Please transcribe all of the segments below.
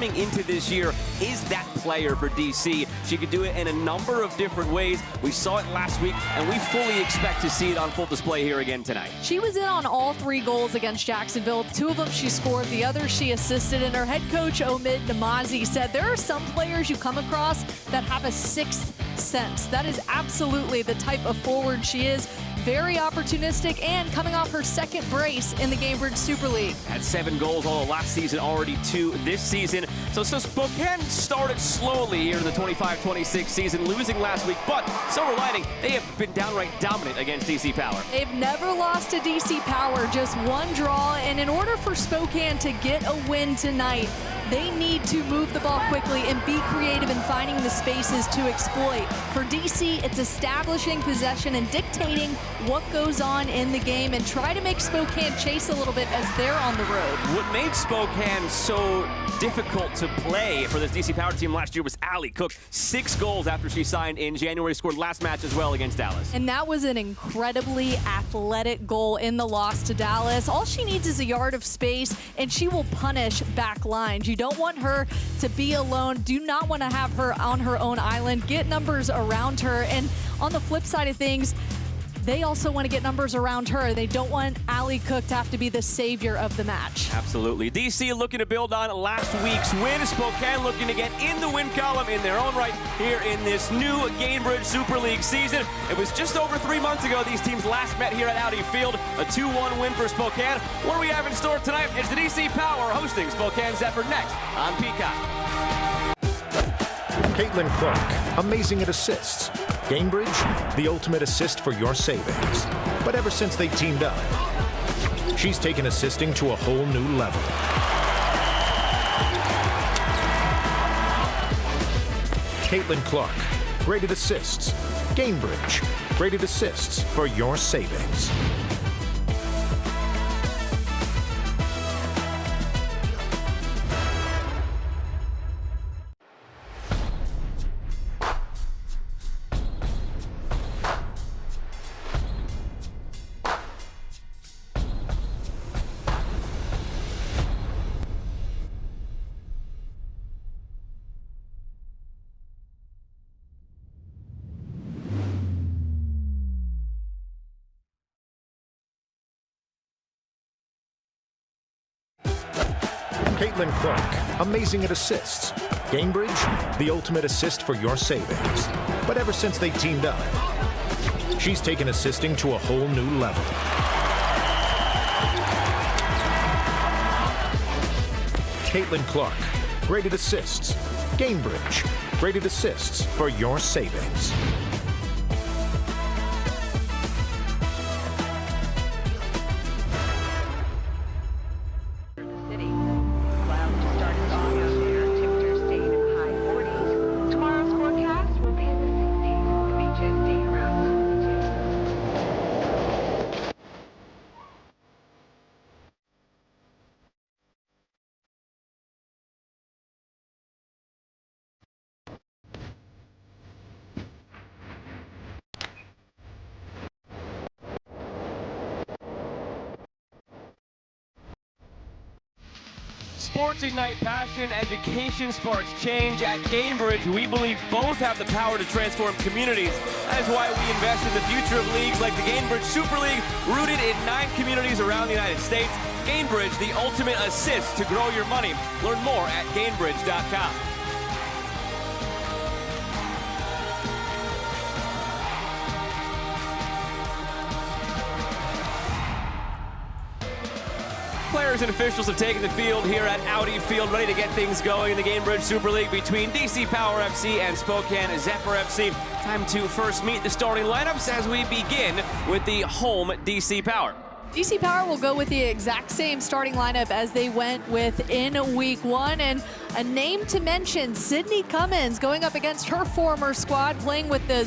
coming into this year is that player for DC. She could do it in a number of different ways. We saw it last week, and we fully expect to see it on full display here again tonight. She was in on all 3 goals against Jacksonville. 2 of them she scored, the other she assisted, and her head coach, Omid Namazi, said there are some players you come across that have a 6th sense. That is absolutely the type of forward she is. Very opportunistic, and coming off her 2nd brace in the Cambridge Super League. Had 7 goals all last season, already 2 this season. So Spokane started slowly here in the 25-26 season, losing last week, but silver lining, they have been downright dominant against DC Power. They've never lost to DC Power, just 1 draw, and in order for Spokane to get a win tonight, they need to move the ball quickly and be creative in finding the spaces to exploit. For DC, it's establishing possession and dictating what goes on in the game and try to make Spokane chase a little bit as they're on the road. What made Spokane so difficult to play for this DC Power team last year was Allie Cook. 6 goals after she signed in January, scored last match as well against Dallas. And that was an incredibly athletic goal in the loss to Dallas. All she needs is a yard of space, and she will punish back lines. You don't want her to be alone. Do not want to have her on her own island. Get numbers around her. And on the flip side of things, they also want to get numbers around her. They don't want Allie Cook to have to be the savior of the match. Absolutely. DC looking to build on last week's win. Spokane looking to get in the win column in their own right here in this new Cambridge Super League season. It was just over 3 months ago these teams last met here at Audi Field. A 2-1 win for Spokane. What do we have in store tonight? It's the DC Power hosting Spokane Zephyr next on Peacock. Caitlin Clark, amazing at assists. Cambridge, the ultimate assist for your savings. But ever since they teamed up, she's taken assisting to a whole new level. Caitlin Clark, great at assists. Cambridge, great at assists for your savings. Caitlin Clark, amazing at assists. Cambridge, the ultimate assist for your savings. But ever since they teamed up, she's taken assisting to a whole new level. Caitlin Clark, great at assists. Cambridge, great at assists for your savings. Sports ignite passion, education sparks change. At Cambridge, we believe both have the power to transform communities. That is why we invest in the future of leagues like the Cambridge Super League, rooted in 9 communities around the United States. Cambridge, the ultimate assist to grow your money. Learn more at Cambridge.com. Players and officials have taken the field here at Audi Field, ready to get things going in the Cambridge Super League between DC Power FC and Spokane Zephyr FC. Time to first meet the starting lineups as we begin with the home DC Power. DC Power will go with the exact same starting lineup as they went with in week 1, and a name to mention, Sydney Cummins, going up against her former squad, playing with the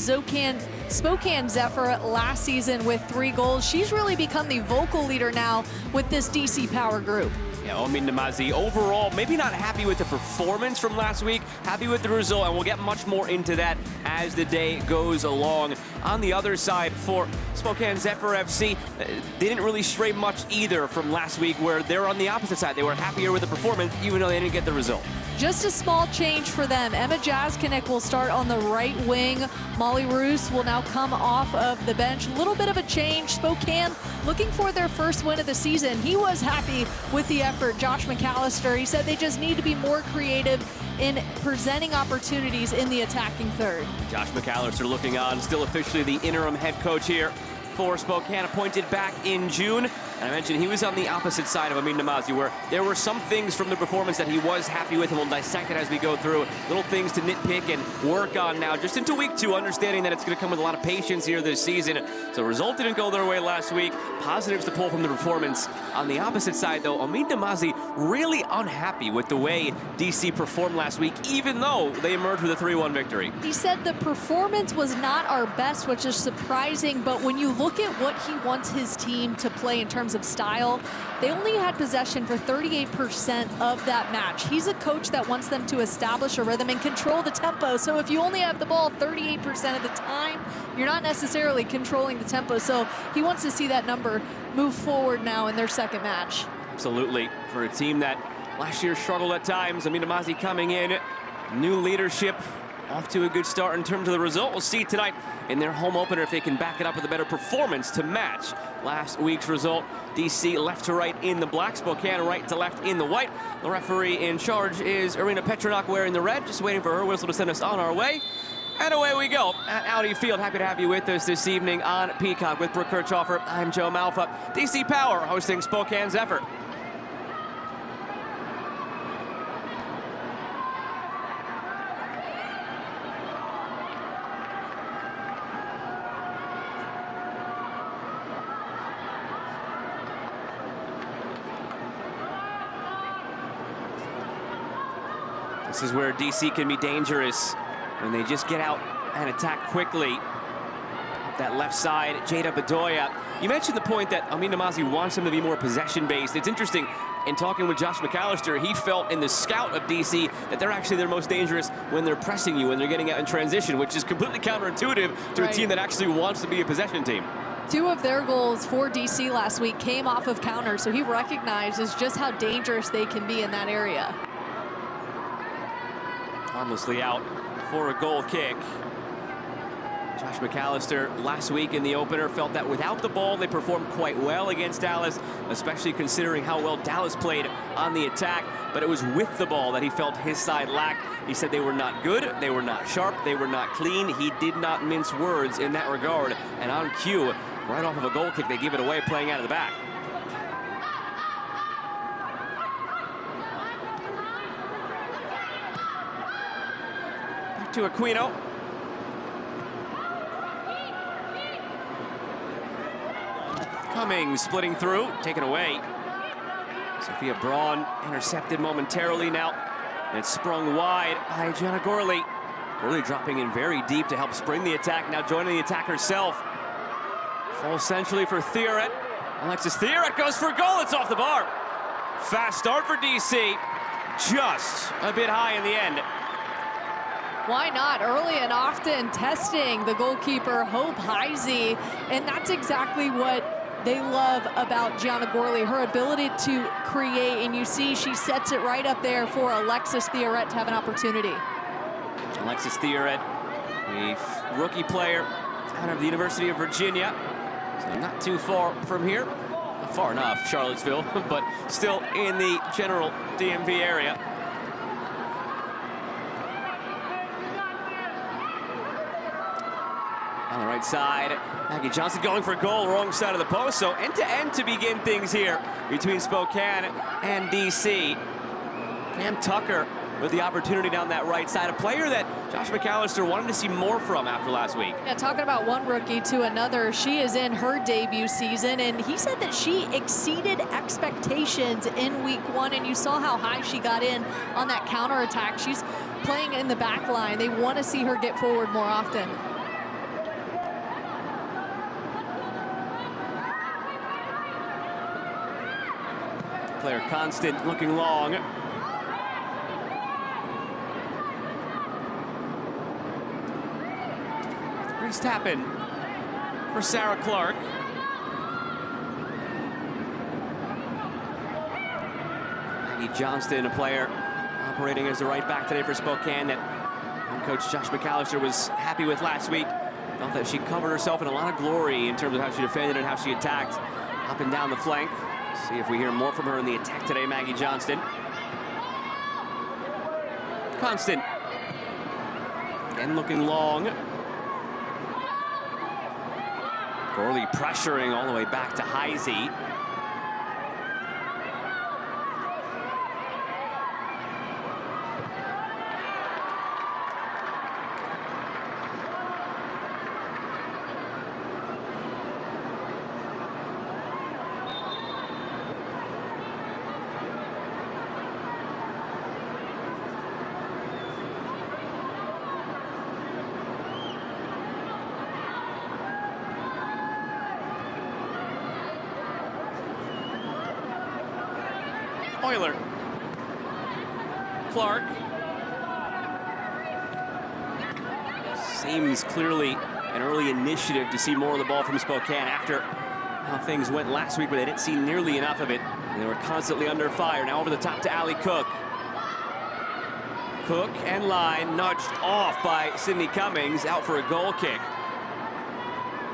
Spokane Zephyr last season with 3 goals. She's really become the vocal leader now with this DC Power group. Yeah, Omid Namazi overall maybe not happy with the performance from last week, happy with the result, and we'll get much more into that as the day goes along. On the other side for Spokane Zephyr FC, they didn't really stray much either from last week, where they're on the opposite side. They were happier with the performance even though they didn't get the result. Just a small change for them. Emma Jaskinek will start on the right wing. Molly Roos will now come off of the bench. A little bit of a change. Spokane looking for their first win of the season. He was happy with the effort. Josh McAllister, he said they just need to be more creative in presenting opportunities in the attacking third. Josh McAllister looking on, still officially the interim head coach here for Spokane, appointed back in June. And I mentioned he was on the opposite side of Amin Namazi, where there were some things from the performance that he was happy with, and we'll dissect it as we go through. Little things to nitpick and work on now, just into week 2, understanding that it's going to come with a lot of patience here this season. So the result didn't go their way last week. Positives to pull from the performance. On the opposite side, though, Amin Namazi really unhappy with the way DC performed last week, even though they emerged with a 3-1 victory. He said the performance was not our best, which is surprising, but when you look at what he wants his team to play in terms of style, they only had possession for 38% of that match. He's a coach that wants them to establish a rhythm and control the tempo. So if you only have the ball 38% of the time, you're not necessarily controlling the tempo. So he wants to see that number move forward now in their second match. Absolutely. For a team that last year struggled at times, Amin Namazi coming in, new leadership, off to a good start in terms of the result. We'll see tonight in their home opener if they can back it up with a better performance to match last week's result. DC left to right in the black, Spokane right to left in the white. The referee in charge is Irina Petronok wearing the red, just waiting for her whistle to send us on our way. And away we go at Audi Field. Happy to have you with us this evening on Peacock with Brooke Kirchhofer. I'm Joe Malfa. DC Power hosting Spokane Zephyr. This is where DC can be dangerous when they just get out and attack quickly. That left side, Jada Bedoya. You mentioned the point that Amin Namazi wants them to be more possession-based. It's interesting, in talking with Josh McAllister, he felt in the scout of DC that they're actually their most dangerous when they're pressing you, when they're getting out in transition, which is completely counterintuitive to a team that actually wants to be a possession team. 2 of their goals for DC last week came off of counters, so he recognizes just how dangerous they can be in that area. Harmlessly out for a goal kick. Josh McAllister last week in the opener felt that without the ball they performed quite well against Dallas, especially considering how well Dallas played on the attack, but it was with the ball that he felt his side lacked. He said they were not good, they were not sharp, they were not clean. He did not mince words in that regard, and on cue, right off of a goal kick, they give it away playing out of the back. Back to Aquino. Cummings splitting through, taken away. Sophia Braun intercepted momentarily now. And it's sprung wide by Gianna Gorley. Gorley dropping in very deep to help spring the attack, now joining the attack herself. Full centrally for Theoret. Alexis Theoret goes for a goal, it's off the bar. Fast start for DC, just a bit high in the end. Why not? Early and often testing the goalkeeper, Hope Heisey, and that's exactly what they love about Gianna Gorley, her ability to create, and you see she sets it right up there for Alexis Theoret to have an opportunity. Alexis Theoret, a rookie player out of the University of Virginia, so not too far from here. Not far enough, Charlottesville, but still in the general DMV area. On the right side, Maggie Johnson going for a goal, wrong side of the post. So end-to-end to begin things here between Spokane and DC. Pam Tucker with the opportunity down that right side, a player that Josh McAllister wanted to see more from after last week. Yeah, talking about one rookie to another, she is in her debut season, and he said that she exceeded expectations in week 1, and you saw how high she got in on that counterattack. She's playing in the back line. They want to see her get forward more often. Claire Constant looking long. Reese Tappan for Sarah Clark. Maggie Johnston, a player operating as the right back today for Spokane that coach Josh McAllister was happy with last week. Felt that she covered herself in a lot of glory in terms of how she defended and how she attacked up and down the flank. See if we hear more from her in the attack today, Maggie Johnston. Constant. Again looking long. Gorley pressuring all the way back to Heisey. Euler. Clark. Seems clearly an early initiative to see more of the ball from Spokane after how things went last week where they didn't see nearly enough of it. And they were constantly under fire. Now over the top to Allie Cook. Cook and line nudged off by Sydney Cummings, out for a goal kick.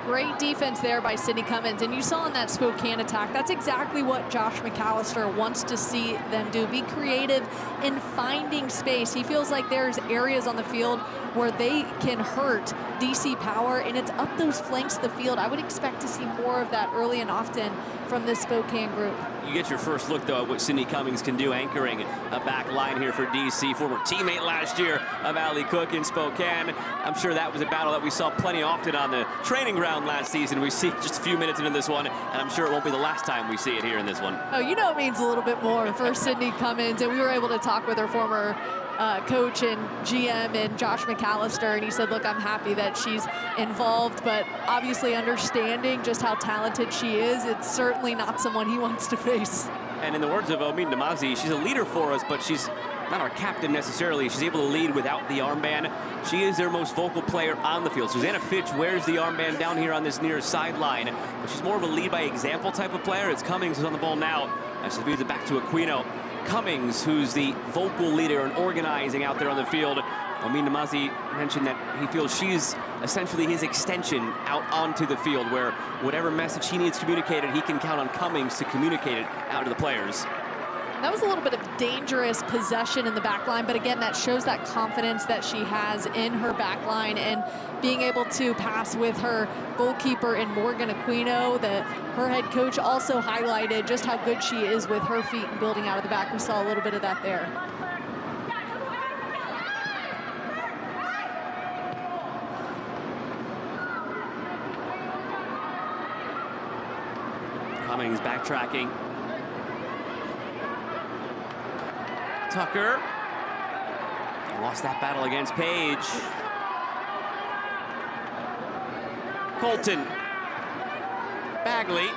Great defense there by Sydney Cummins, and you saw in that Spokane attack, that's exactly what Josh McAllister wants to see them do. Be creative in finding space. He feels like there's areas on the field where they can hurt DC Power, and it's up those flanks of the field. I would expect to see more of that early and often from this Spokane group. You get your first look, though, at what Sydney Cummings can do anchoring a back line here for DC. Former teammate last year of Allie Cook in Spokane. I'm sure that was a battle that we saw plenty often on the training ground last season. We see just a few minutes into this one, and I'm sure it won't be the last time we see it here in this one. Oh, you know it means a little bit more for Sydney Cummins, and we were able to talk with her former coach and GM and Josh McAllister, and he said, look, I'm happy that she's involved, but obviously understanding just how talented she is, it's certainly not someone he wants to face. And in the words of Omin Namazi, she's a leader for us, but she's not our captain necessarily. She's able to lead without the armband. She is their most vocal player on the field. Susanna Fitch wears the armband down here on this near sideline, but she's more of a lead by example type of player. It's Cummings who's on the ball now. As she feeds it back to Aquino. Cummings, who's the vocal leader and organizing out there on the field. Omin Namazi mentioned that he feels she's essentially his extension out onto the field, where whatever message he needs communicated, he can count on Cummings to communicate it out to the players. That was a little bit of dangerous possession in the back line, but again, that shows that confidence that she has in her back line and being able to pass with her goalkeeper in Morgan Aquino. Her head coach also highlighted just how good she is with her feet and building out of the back. We saw a little bit of that there. Cummings backtracking. Tucker lost that battle against Page. Colton. Bagley.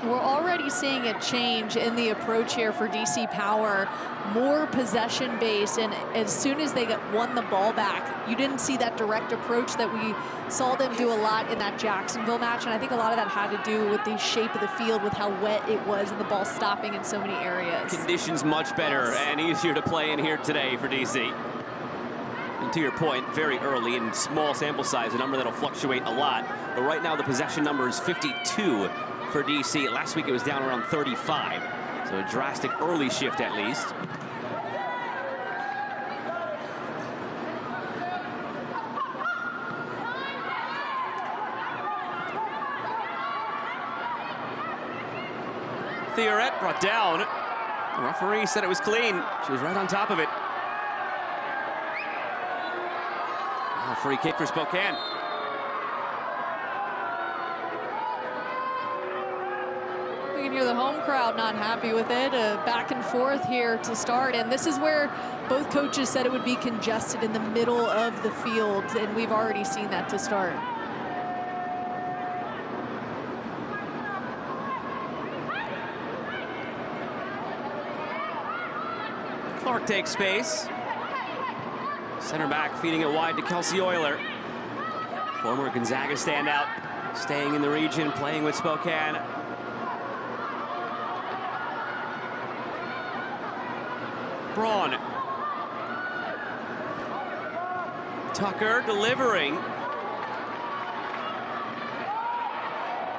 We're already seeing a change in the approach here for DC Power. More possession based, and as soon as they won the ball back, you didn't see that direct approach that we saw them do a lot in that Jacksonville match, and I think a lot of that had to do with the shape of the field, with how wet it was and the ball stopping in so many areas. Conditions much better and easier to play in here today for DC. And to your point, very early and small sample size, a number that'll fluctuate a lot, but right now the possession number is 52 for DC. Last week it was down around 35. So a drastic early shift at least. Theoret brought down. The referee said it was clean. She was right on top of it. A free kick for Spokane. We can hear the home crowd not happy with it. Back and forth here to start, and this is where both coaches said it would be congested in the middle of the field, and we've already seen that to start. Clark takes space. Center back feeding it wide to Kelsey Euler. Former Gonzaga standout, staying in the region, playing with Spokane. Braun. Tucker delivering.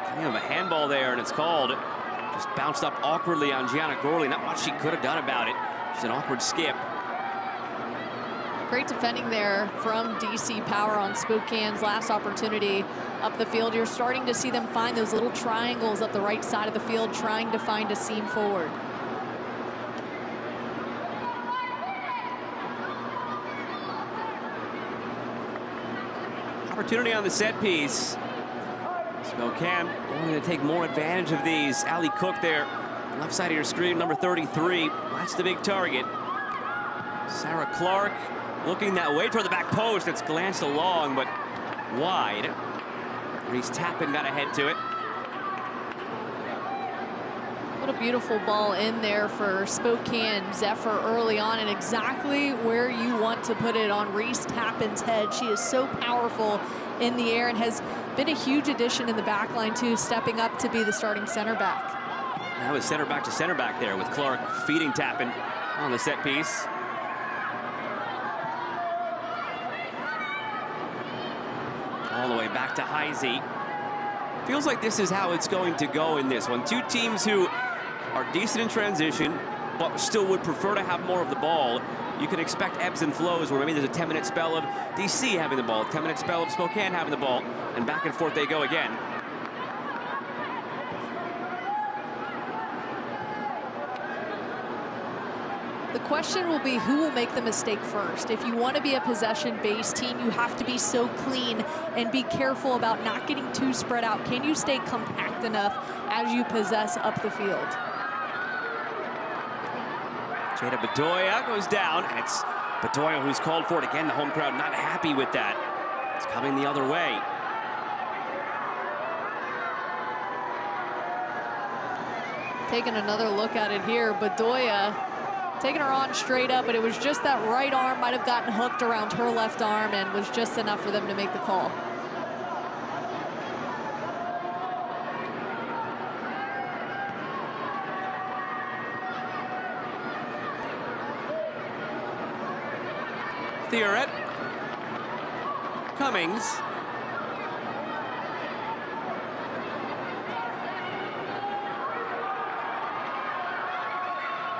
Kind of a handball there, and it's called. Just bounced up awkwardly on Gianna Gorley. Not much she could have done about it. Just an awkward skip. Great defending there from DC Power on Spokane's last opportunity up the field. You're starting to see them find those little triangles up the right side of the field, trying to find a seam forward. Opportunity on the set piece. Spokane wanting to take more advantage of these. Allie Cook there, left side of your screen, number 33. That's the big target. Sarah Clark looking that way toward the back post. It's glanced along, but wide. Reese Tappan got ahead to it. What a beautiful ball in there for Spokane. Zephyr early on, and exactly where you want to put it on Reese Tappan's head. She is so powerful in the air and has been a huge addition in the back line too, stepping up to be the starting center back. That was center back to center back there with Clark feeding Tappan on the set piece. All the way back to Heisey. Feels like this is how it's going to go in this one. Two teams who are decent in transition, but still would prefer to have more of the ball. You can expect ebbs and flows where maybe there's a 10-minute spell of DC having the ball, 10-minute spell of Spokane having the ball, and back and forth they go again. The question will be who will make the mistake first. If you want to be a possession-based team, you have to be so clean and be careful about not getting too spread out. Can you stay compact enough as you possess up the field? Jada Bedoya goes down, and it's Bedoya who's called for it again. The home crowd not happy with that. It's coming the other way. Taking another look at it here, Bedoya taking her on straight up, but it was just that right arm might have gotten hooked around her left arm and was just enough for them to make the call. Theoret. Cummings.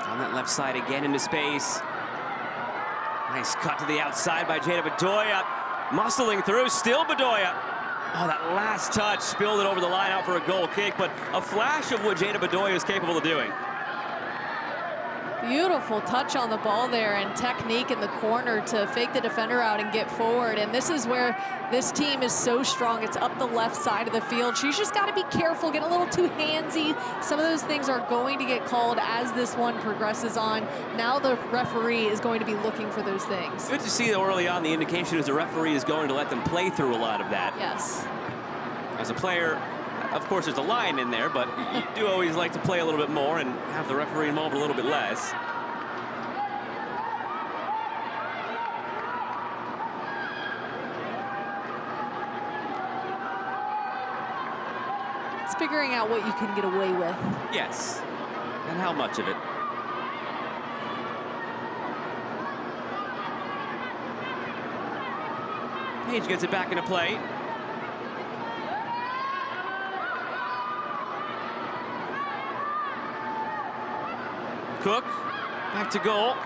On that left side again into space. Nice cut to the outside by Jada Bedoya. Muscling through, still Bedoya. Oh, that last touch spilled it over the line out for a goal kick, but a flash of what Jada Bedoya is capable of doing. Beautiful touch on the ball there and technique in the corner to fake the defender out and get forward. And this is where this team is so strong. It's up the left side of the field. She's just got to be careful, get a little too handsy. Some of those things are going to get called as this one progresses on. Now the referee is going to be looking for those things. Good to see that early on the indication is the referee is going to let them play through a lot of that. Yes. As a player, of course, there's a line in there, but you do always like to play a little bit more and have the referee involved a little bit less. It's figuring out what you can get away with. Yes, and how much of it. Page gets it back into play. Cook, back to goal.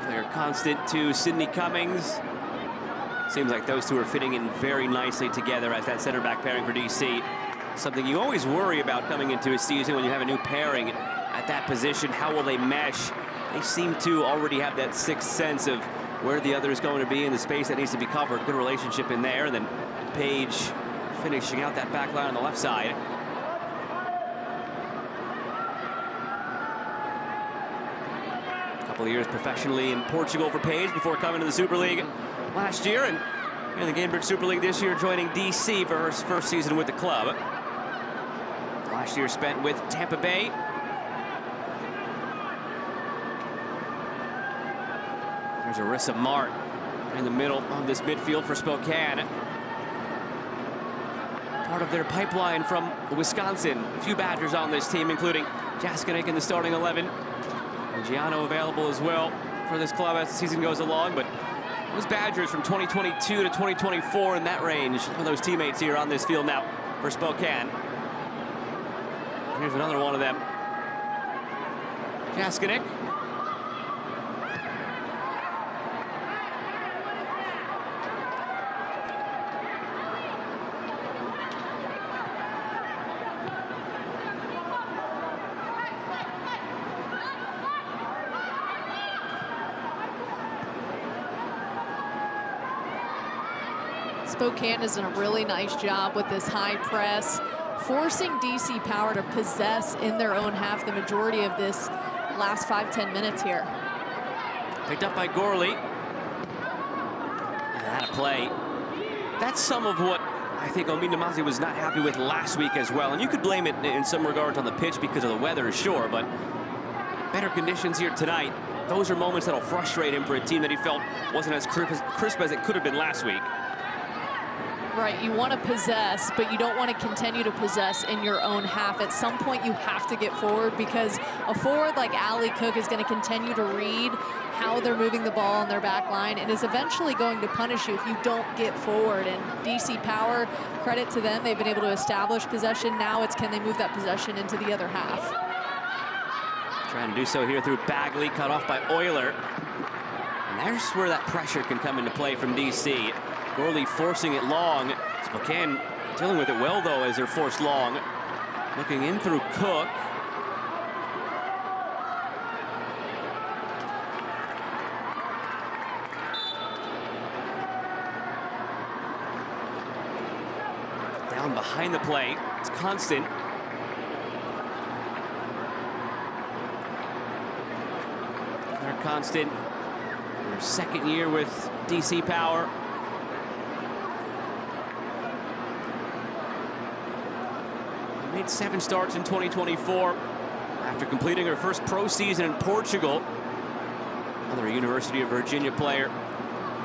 Player constant to Sydney Cummings. Seems like those two are fitting in very nicely together as that center back pairing for DC. Something you always worry about coming into a season when you have a new pairing at that position. How will they mesh? They seem to already have that sixth sense of where the other is going to be in the space that needs to be covered. Good relationship in there. And then Page finishing out that back line on the left side. A couple of years professionally in Portugal for Page before coming to the Super League last year, and in the Gamebridge Super League this year, joining DC for her first season with the club. Last year spent with Tampa Bay. There's Arissa Mart in the middle of this midfield for Spokane. Part of their pipeline from Wisconsin. A few Badgers on this team, including Jaskinek in the starting 11. And Giano available as well for this club as the season goes along. But those Badgers from 2022 to 2024 in that range. Some of those teammates here on this field now for Spokane. Here's another one of them. Jaskinek. Spokane has done a really nice job with this high press, forcing DC Power to possess in their own half the majority of this last 5-10 minutes here. Picked up by Gorley. And that a play. That's some of what I think Omi Namazi was not happy with last week as well. And you could blame it in some regards on the pitch because of the weather, sure, but better conditions here tonight. Those are moments that'll frustrate him for a team that he felt wasn't as crisp as it could have been last week. Right, you want to possess, but you don't want to continue to possess in your own half. At some point, you have to get forward because a forward like Ali Cook is going to continue to read how they're moving the ball on their back line and is eventually going to punish you if you don't get forward. And DC Power, credit to them, they've been able to establish possession. Now it's can they move that possession into the other half. Trying to do so here through Bagley, cut off by Euler. And there's where that pressure can come into play from DC. Gorley forcing it long. Spokane dealing with it well, though, as they're forced long. Looking in through Cook. Down behind the play. It's Constant. They're Constant. Their second year with DC Power. Made 7 starts in 2024 after completing her first pro season in Portugal. Another University of Virginia player,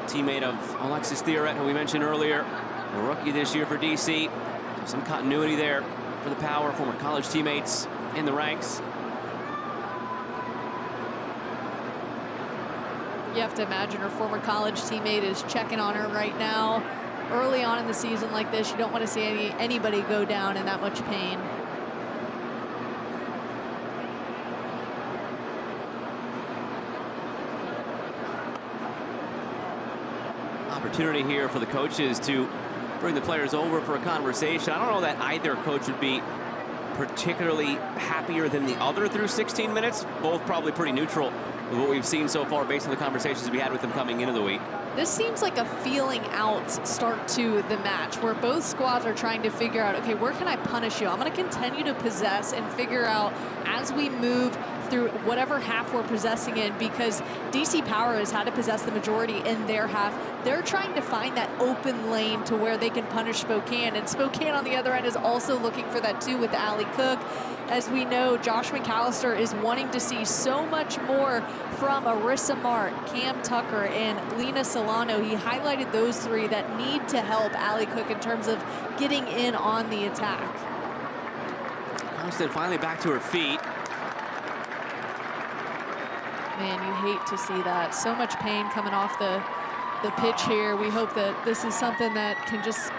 teammate of Alexis Thioret, who we mentioned earlier, a rookie this year for DC. Some continuity there for the Power, former college teammates in the ranks. You have to imagine her former college teammate is checking on her right now. Early on in the season like this, you don't want to see anybody go down in that much pain. Opportunity here for the coaches to bring the players over for a conversation. I don't know that either coach would be particularly happier than the other through 16 minutes. Both probably pretty neutral with what we've seen so far based on the conversations we had with them coming into the week. This seems like a feeling out start to the match where both squads are trying to figure out, okay, where can I punish you? I'm going to continue to possess and figure out as we move through whatever half we're possessing in, because DC Power has had to possess the majority in their half. They're trying to find that open lane to where they can punish Spokane, and Spokane on the other end is also looking for that too with Ali Cook. As we know, Josh McAllister is wanting to see so much more from Arissa Mart, Cam Tucker, and Lena Solano. He highlighted those three that need to help Ali Cook in terms of getting in on the attack. Constant finally back to her feet. Man, you hate to see that. So much pain coming off the pitch here. We hope that this is something that can just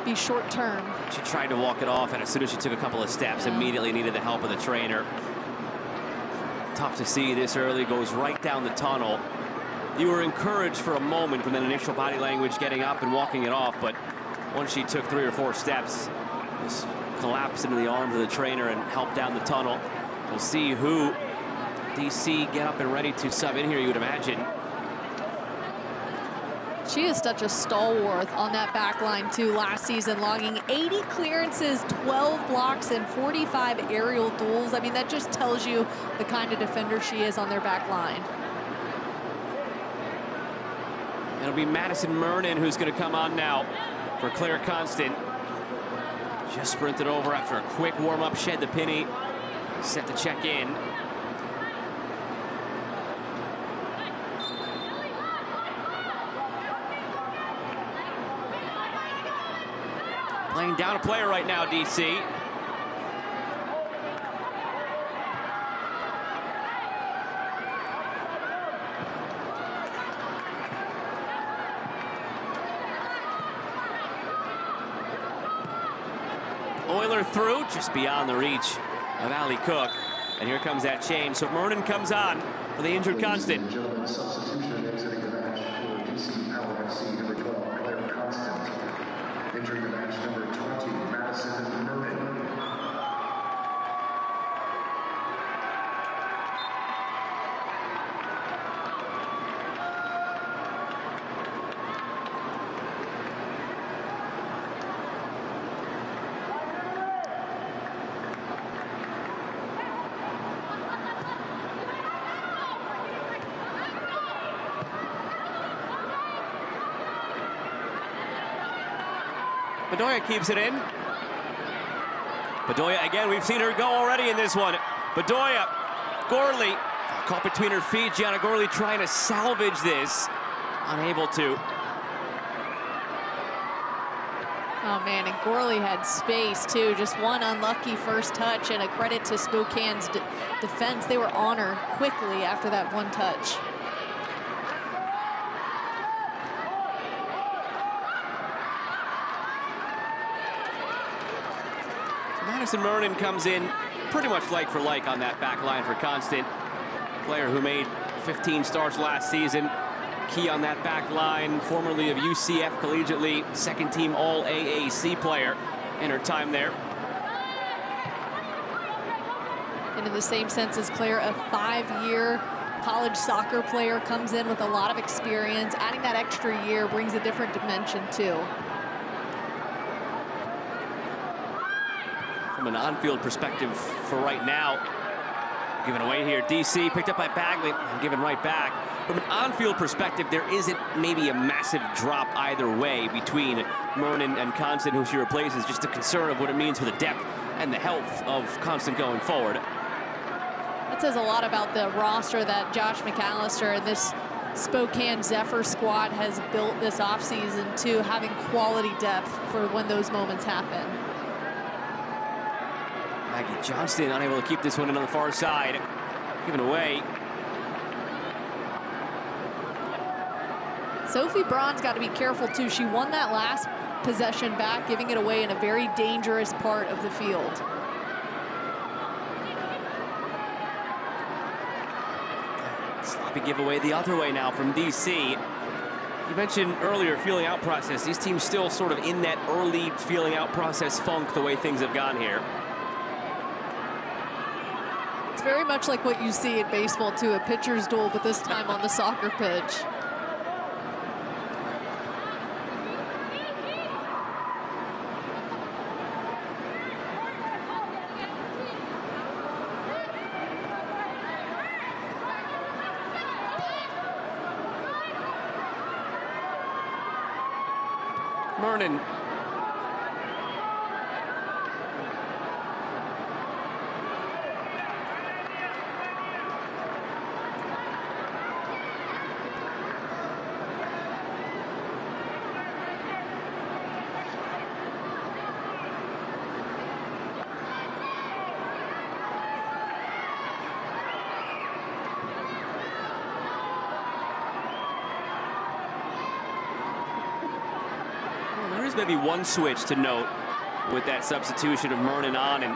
be short term. She tried to walk it off, and as soon as she took a couple of steps, immediately needed the help of the trainer. Tough to see this early, goes right down the tunnel. You were encouraged for a moment from that initial body language getting up and walking it off, but once she took 3 or 4 steps, just collapsed into the arms of the trainer and helped down the tunnel. We'll see who DC get up and ready to sub in here, you would imagine. She is such a stalwart on that back line, too, last season, logging 80 clearances, 12 blocks, and 45 aerial duels. I mean, that just tells you the kind of defender she is on their back line. It'll be Madison Murnan who's going to come on now for Claire Constant. Just sprinted over after a quick warm-up, shed the penny, set to check in. Laying down a player right now, DC. Euler through, just beyond the reach of Ali Cook. And here comes that change. So Murnan comes on for the injured Constant. Substitution exiting the match for DC Power FC number 12, Claire Constant. Entering the match number 20, Madison Murnan. Bedoya keeps it in. Bedoya again, we've seen her go already in this one. Bedoya, Gorley, caught between her feet. Gianna Gorley trying to salvage this. Unable to. Oh, man, and Gorley had space, too. Just one unlucky first touch, and a credit to Spokane's defense. They were on her quickly after that one touch. Madison Murnan comes in pretty much like for like on that back line for Constant. Player who made 15 starts last season. Key on that back line, formerly of UCF collegiately, second team all AAC player in her time there. And in the same sense as Claire, a 5-year college soccer player, comes in with a lot of experience. Adding that extra year brings a different dimension too. From an on-field perspective for right now, given away here, DC picked up by Bagley and given right back. From an on-field perspective, there isn't maybe a massive drop either way between Murnan and Constant, who she replaces. Just a concern of what it means for the depth and the health of Constant going forward. That says a lot about the roster that Josh McAllister and this Spokane Zephyr squad has built this offseason, too, having quality depth for when those moments happen. Maggie Johnston unable to keep this one in on the far side. Given away. Sophie Braun's got to be careful, too. She won that last possession back, giving it away in a very dangerous part of the field. Sloppy giveaway the other way now from DC. You mentioned earlier feeling out process. These teams still sort of in that early feeling out process funk the way things have gone here. It's very much like what you see in baseball, too, a pitcher's duel, but this time on the soccer pitch. Murnan. Maybe one switch to note with that substitution of Murnan on and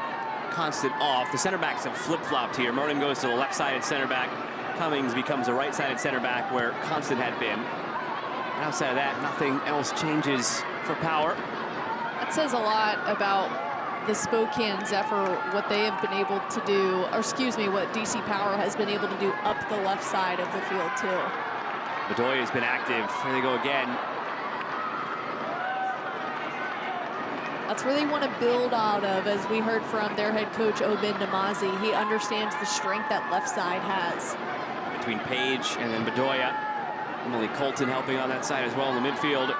Constant off. The center backs have flip-flopped here. Murnan goes to the left-sided center back. Cummings becomes a right-sided center back where Constant had been. And outside of that, nothing else changes for Power. That says a lot about the Spokane Zephyr, what they have been able to do, or excuse me, what DC Power has been able to do up the left side of the field too. Bedoya has been active. Here they go again. That's where they want to build out of, as we heard from their head coach, Obed Namazi. He understands the strength that left side has. Between Page and then Bedoya. Emily Colton helping on that side as well in the midfield.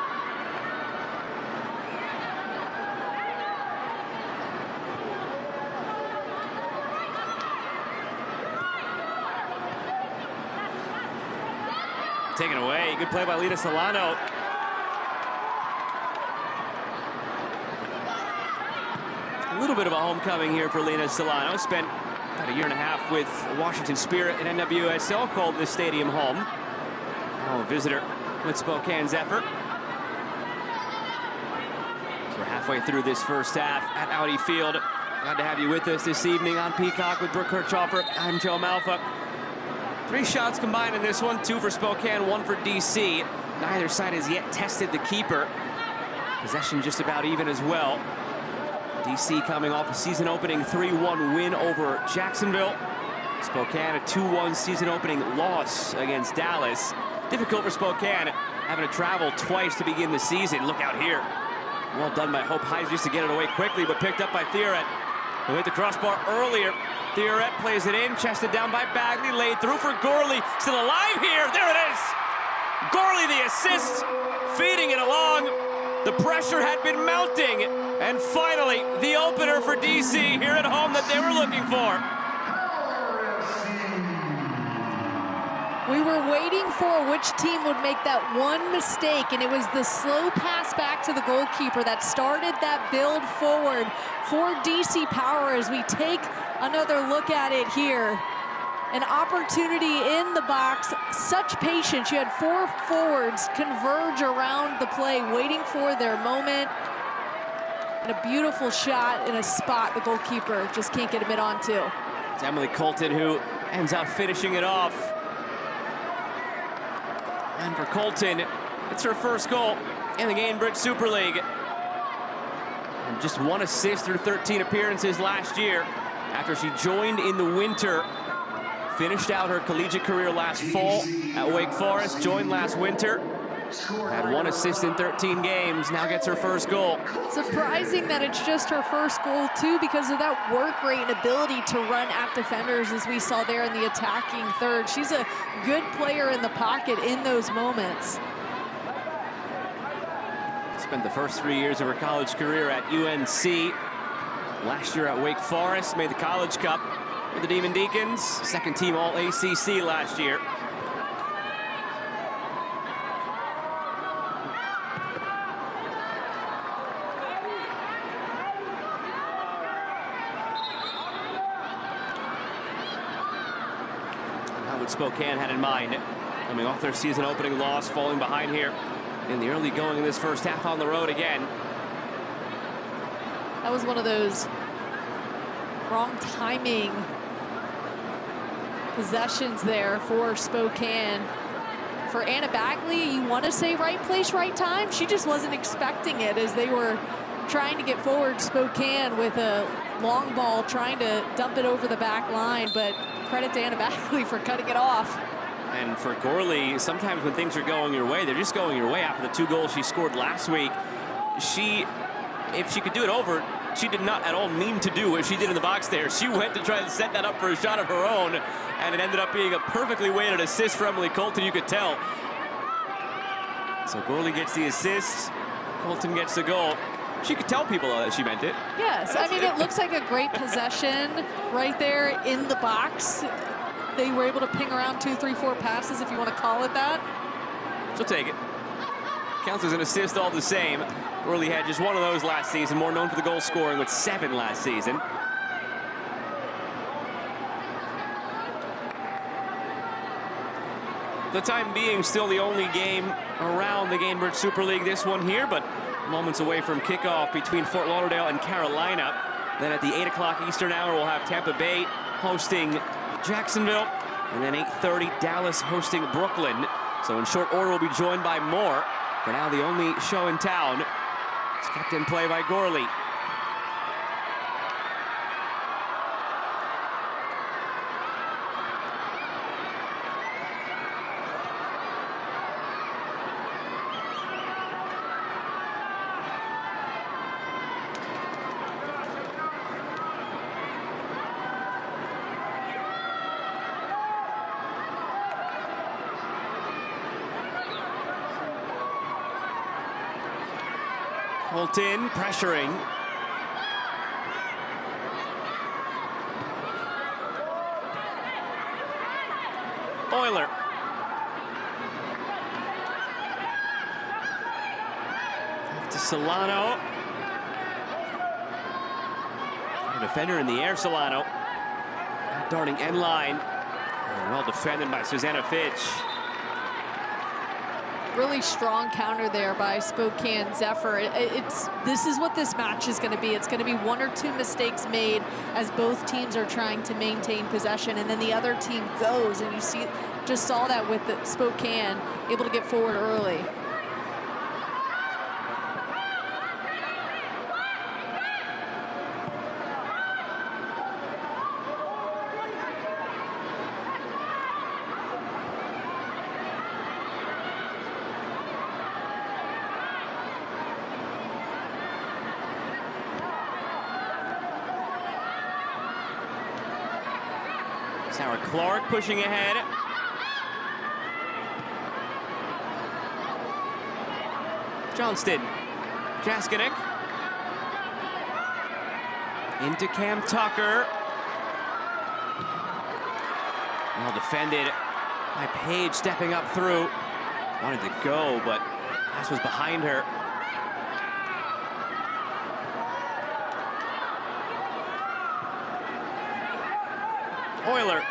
Taken away. Good play by Lita Solano. A little bit of a homecoming here for Lena Solano. Spent about a year and a half with Washington Spirit and NWSL, called this stadium home. Now a visitor with Spokane Zephyr. So we're halfway through this first half at Audi Field. Glad to have you with us this evening on Peacock with Brooke Kirchhofer. I'm Joe Malfa. 3 shots combined in this one, 2 for Spokane, 1 for DC. Neither side has yet tested the keeper. Possession just about even as well. DC coming off a season opening 3-1 win over Jacksonville. Spokane a 2-1 season opening loss against Dallas. Difficult for Spokane, having to travel twice to begin the season. Look out here. Well done by Hope Heise just to get it away quickly, but picked up by Theoret, who hit the crossbar earlier. Theoret plays it in, chested down by Bagley, laid through for Gorley. Still alive here, there it is! Gorley the assist, feeding it along. The pressure had been mounting, and finally, the opener for DC here at home that they were looking for. We were waiting for which team would make that one mistake, and it was the slow pass back to the goalkeeper that started that build forward for DC Power. As we take another look at it here, an opportunity in the box, such patience. You had 4 forwards converge around the play, waiting for their moment, and a beautiful shot in a spot the goalkeeper just can't get a mid onto. It's Emily Colton who ends up finishing it off. And for Colton, it's her first goal in the Gainbridge Super League. And just 1 assist through 13 appearances last year after she joined in the winter. Finished out her collegiate career last fall at Wake Forest, joined last winter. Had 1 assist in 13 games, now gets her first goal. Surprising that it's just her first goal too, because of that work rate and ability to run at defenders, as we saw there in the attacking third. She's a good player in the pocket in those moments. Spent the first 3 years of her college career at UNC. Last year at Wake Forest, made the College Cup with the Demon Deacons. Second team All-ACC last year. What Spokane had in mind, coming off their season opening loss, falling behind here in the early going in this first half on the road again. That was one of those wrong timing possessions there for Spokane. For Anna Bagley, you want to say right place, right time? She just wasn't expecting it, as they were trying to get forward Spokane with a long ball, trying to dump it over the back line, but credit to Anna Bagley for cutting it off. And for Gorley, sometimes when things are going your way, they're just going your way. After the 2 goals she scored last week, if she could do it over, she did not at all mean to do what she did in the box there. She went to try and set that up for a shot of her own, and it ended up being a perfectly weighted assist for Emily Colton, you could tell. So Gorley gets the assist, Colton gets the goal. She could tell people that she meant it. Yes, I mean, it looks like a great possession right there in the box. They were able to ping around 2, 3, 4 passes, if you want to call it that. She'll take it. Counts as an assist all the same. Gorley had just 1 of those last season, more known for the goal scoring with 7 last season. For the time being, still the only game around the Gainbridge Super League, this one here, but moments away from kickoff between Fort Lauderdale and Carolina. Then at the 8 o'clock Eastern hour, we'll have Tampa Bay hosting Jacksonville, and then 8:30 Dallas hosting Brooklyn. So in short order, we'll be joined by more. For now, the only show in town. It's kept in play by Gorley. Holton pressuring. Euler. To Solano. A defender in the air, Solano. Darting end line. Well defended by Susanna Fitch. Really strong counter there by Spokane Zephyr. This is what this match is going to be. It's going to be one or two mistakes made as both teams are trying to maintain possession, and then the other team goes, and you just saw that with the Spokane able to get forward early. Sarah Clark pushing ahead. Johnston. Jaskinek. Into Cam Tucker. Well defended by Page, stepping up through. Wanted to go, but pass was behind her. Euler.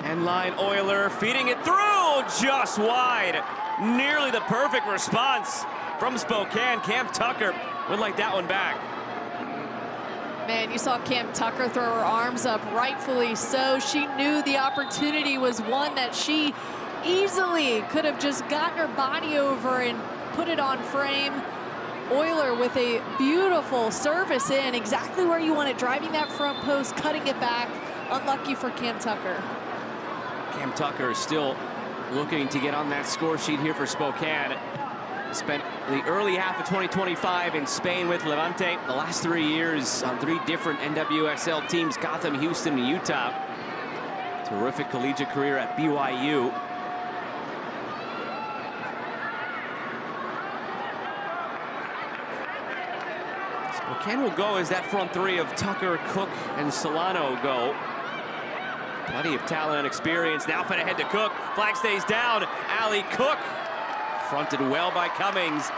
End line Euler feeding it through, just wide. Nearly the perfect response from Spokane. Cam Tucker would like that one back. Man, you saw Cam Tucker throw her arms up, rightfully so. She knew the opportunity was one that she easily could have just gotten her body over and put it on frame. Euler with a beautiful service in, exactly where you want it, driving that front post, cutting it back. Unlucky for Cam Tucker. Cam Tucker is still looking to get on that score sheet here for Spokane. Spent the early half of 2025 in Spain with Levante. The last 3 years on 3 different NWSL teams, Gotham, Houston, and Utah. Terrific collegiate career at BYU. Spokane will go as that front 3 of Tucker, Cook, and Solano go. Plenty of talent and experience. Now fed ahead to Cook. Flag stays down. Allie Cook. Fronted well by Cummings.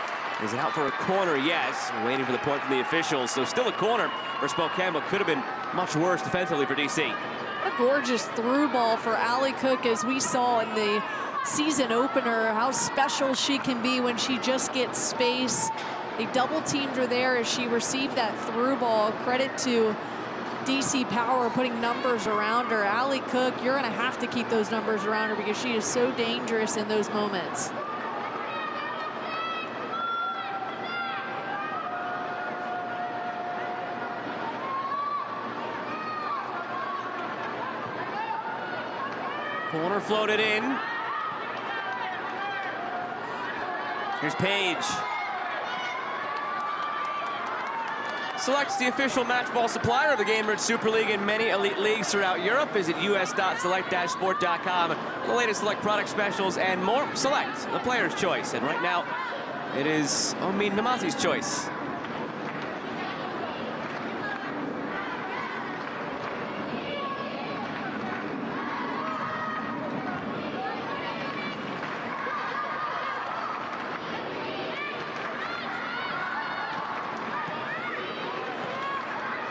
Is it out for a corner? Yes. Waiting for the point from the officials. So still a corner for Spokane, but could have been much worse defensively for DC. A gorgeous through ball for Allie Cook, as we saw in the season opener, how special she can be when she just gets space. They double teamed her there as she received that through ball. Credit to DC Power putting numbers around her. Allie Cook, you're going to have to keep those numbers around her because she is so dangerous in those moments. Corner floated in. Here's Page. Select's the official match ball supplier of the Gamebridge Super League and many elite leagues throughout Europe. Visit us.select-sport.com for the latest Select product specials and more. Select, the player's choice. And right now, it is Omin Namazi's choice.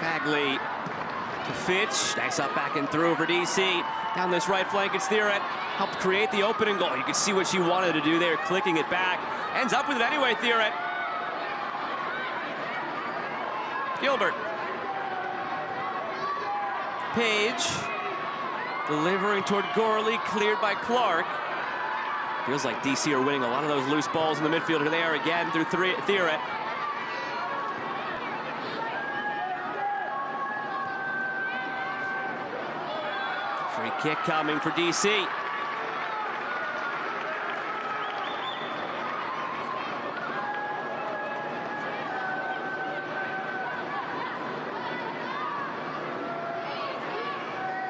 Bagley to Fitch. Nice up back and through for DC. Down this right flank, it's Theoret. Helped create the opening goal. You can see what she wanted to do there, clicking it back. Ends up with it anyway, Theoret. Gilbert. Page. Delivering toward Gorley, cleared by Clark. Feels like DC are winning a lot of those loose balls in the midfield. Here they are again through Theoret. Free kick coming for DC.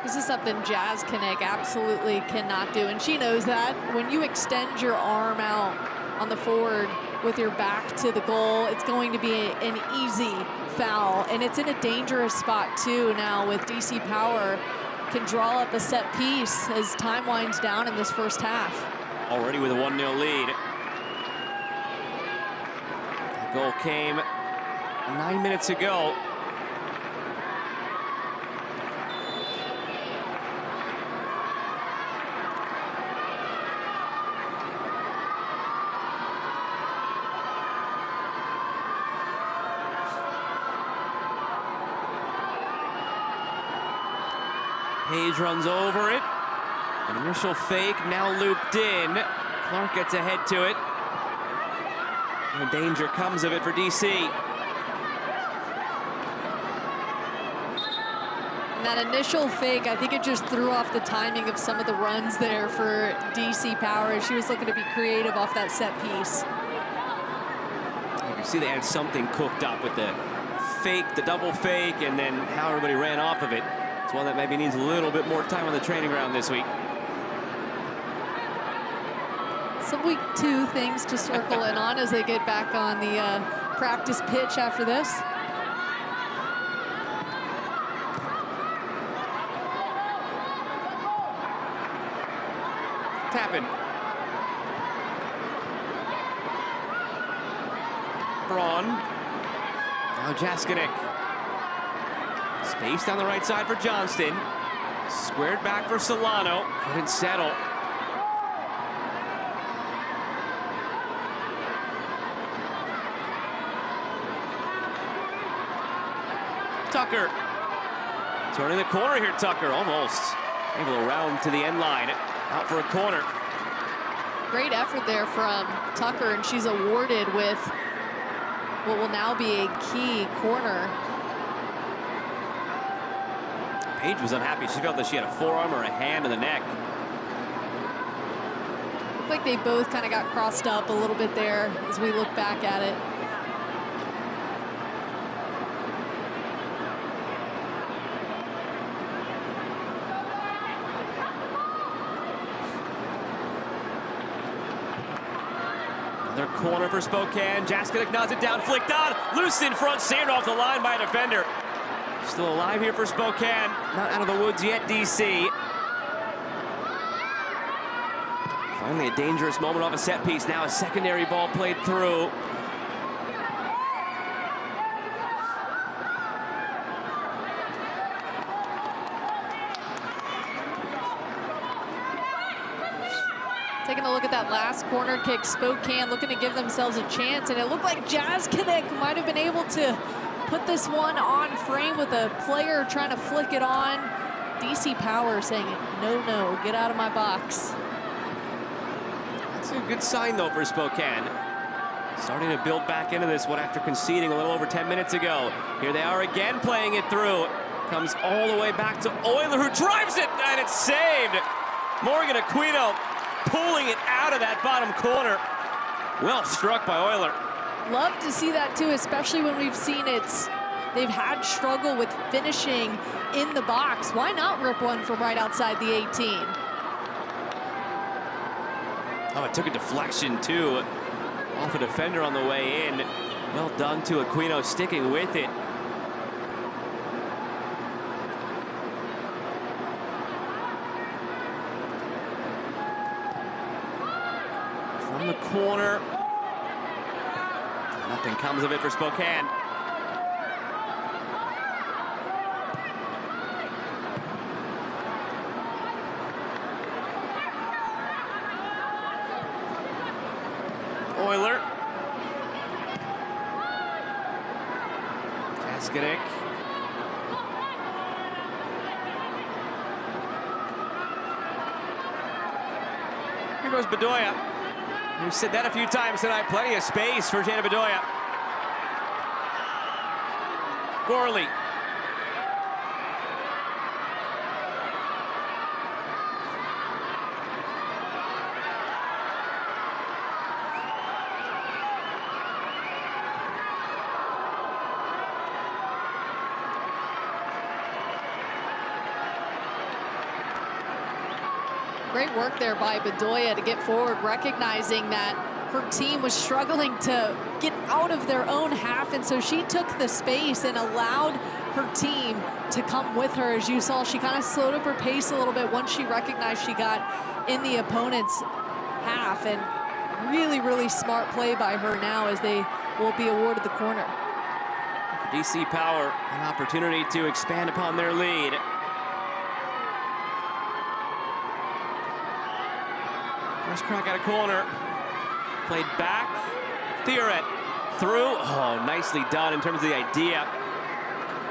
This is something Jazz Kinnick absolutely cannot do, and she knows that. When you extend your arm out on the forward with your back to the goal, it's going to be an easy foul, and it's in a dangerous spot too now with DC Power. Can draw up a set piece as time winds down in this first half. Already with a 1-0 lead. The goal came 9 minutes ago. Page runs over it. An initial fake, now looped in. Clark gets ahead to it. And danger comes of it for DC. And that initial fake, I think it just threw off the timing of some of the runs there for DC Power as she was looking to be creative off that set piece. You can see they had something cooked up with the fake, the double fake, and then how everybody ran off of it. It's one that maybe needs a little bit more time on the training ground this week. Some week 2 things to circle in on as they get back on the practice pitch after this. Tapping. Braun. Now Jaskinek. Space down the right side for Johnston. Squared back for Solano. Couldn't settle. Tucker. Turning the corner here, Tucker. Almost able to round to the end line. Out for a corner. Great effort there from Tucker, and she's awarded with what will now be a key corner. Paige was unhappy. She felt that she had a forearm or a hand in the neck. Looked like they both kind of got crossed up a little bit there as we look back at it. Another corner for Spokane. Jaskinek nods it down, flicked on. Loose in front, saved off the line by a defender. Still alive here for Spokane. Not out of the woods yet, DC. Finally a dangerous moment off a set piece. Now a secondary ball played through. Taking a look at that last corner kick, Spokane looking to give themselves a chance, and it looked like Jazz Kinnick might have been able to put this one on frame with a player trying to flick it on. DC Power saying, no, no, get out of my box. That's a good sign, though, for Spokane. Starting to build back into this one after conceding a little over 10 minutes ago. Here they are again playing it through. Comes all the way back to Euler, who drives it, and it's saved. Morgan Aquino pulling it out of that bottom corner. Well struck by Euler. Love to see that too, especially when we've seen they've had struggle with finishing in the box. Why not rip one from right outside the 18? Oh, it took a deflection too. Off a defender on the way in. Well done to Aquino, sticking with it. From the corner. Nothing comes of it for Spokane. Euler. Jaskinek. Here goes Bedoya. We've said that a few times tonight. Plenty of space for Jana Bedoya. Gorley. Great work there by Bedoya to get forward, recognizing that her team was struggling to get out of their own half, and so she took the space and allowed her team to come with her. As you saw, she kind of slowed up her pace a little bit once she recognized she got in the opponent's half, and really, really smart play by her now as they will be awarded the corner. For DC Power, an opportunity to expand upon their lead. First crack at a corner. Played back. Theoret through. Oh, nicely done in terms of the idea.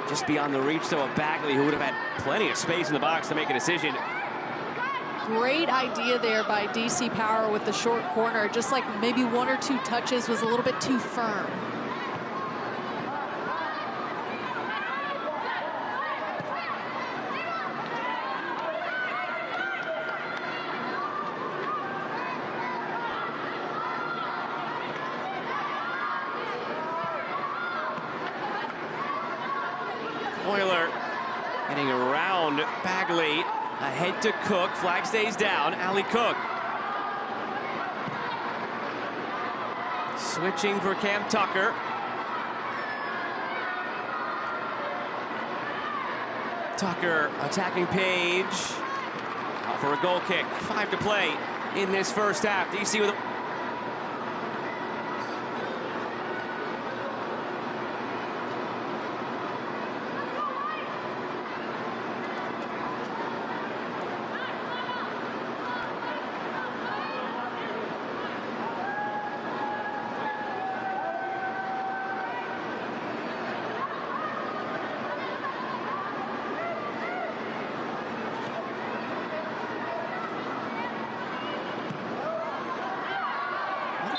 Just beyond the reach, though, of Bagley, who would have had plenty of space in the box to make a decision. Great idea there by DC Power with the short corner. Just like maybe one or two touches was a little bit too firm. Euler getting around Bagley, ahead to Cook, flag stays down, Allie Cook. Switching for Cam Tucker. Tucker attacking Page. Out for a goal kick, 5 to play in this first half. DC with a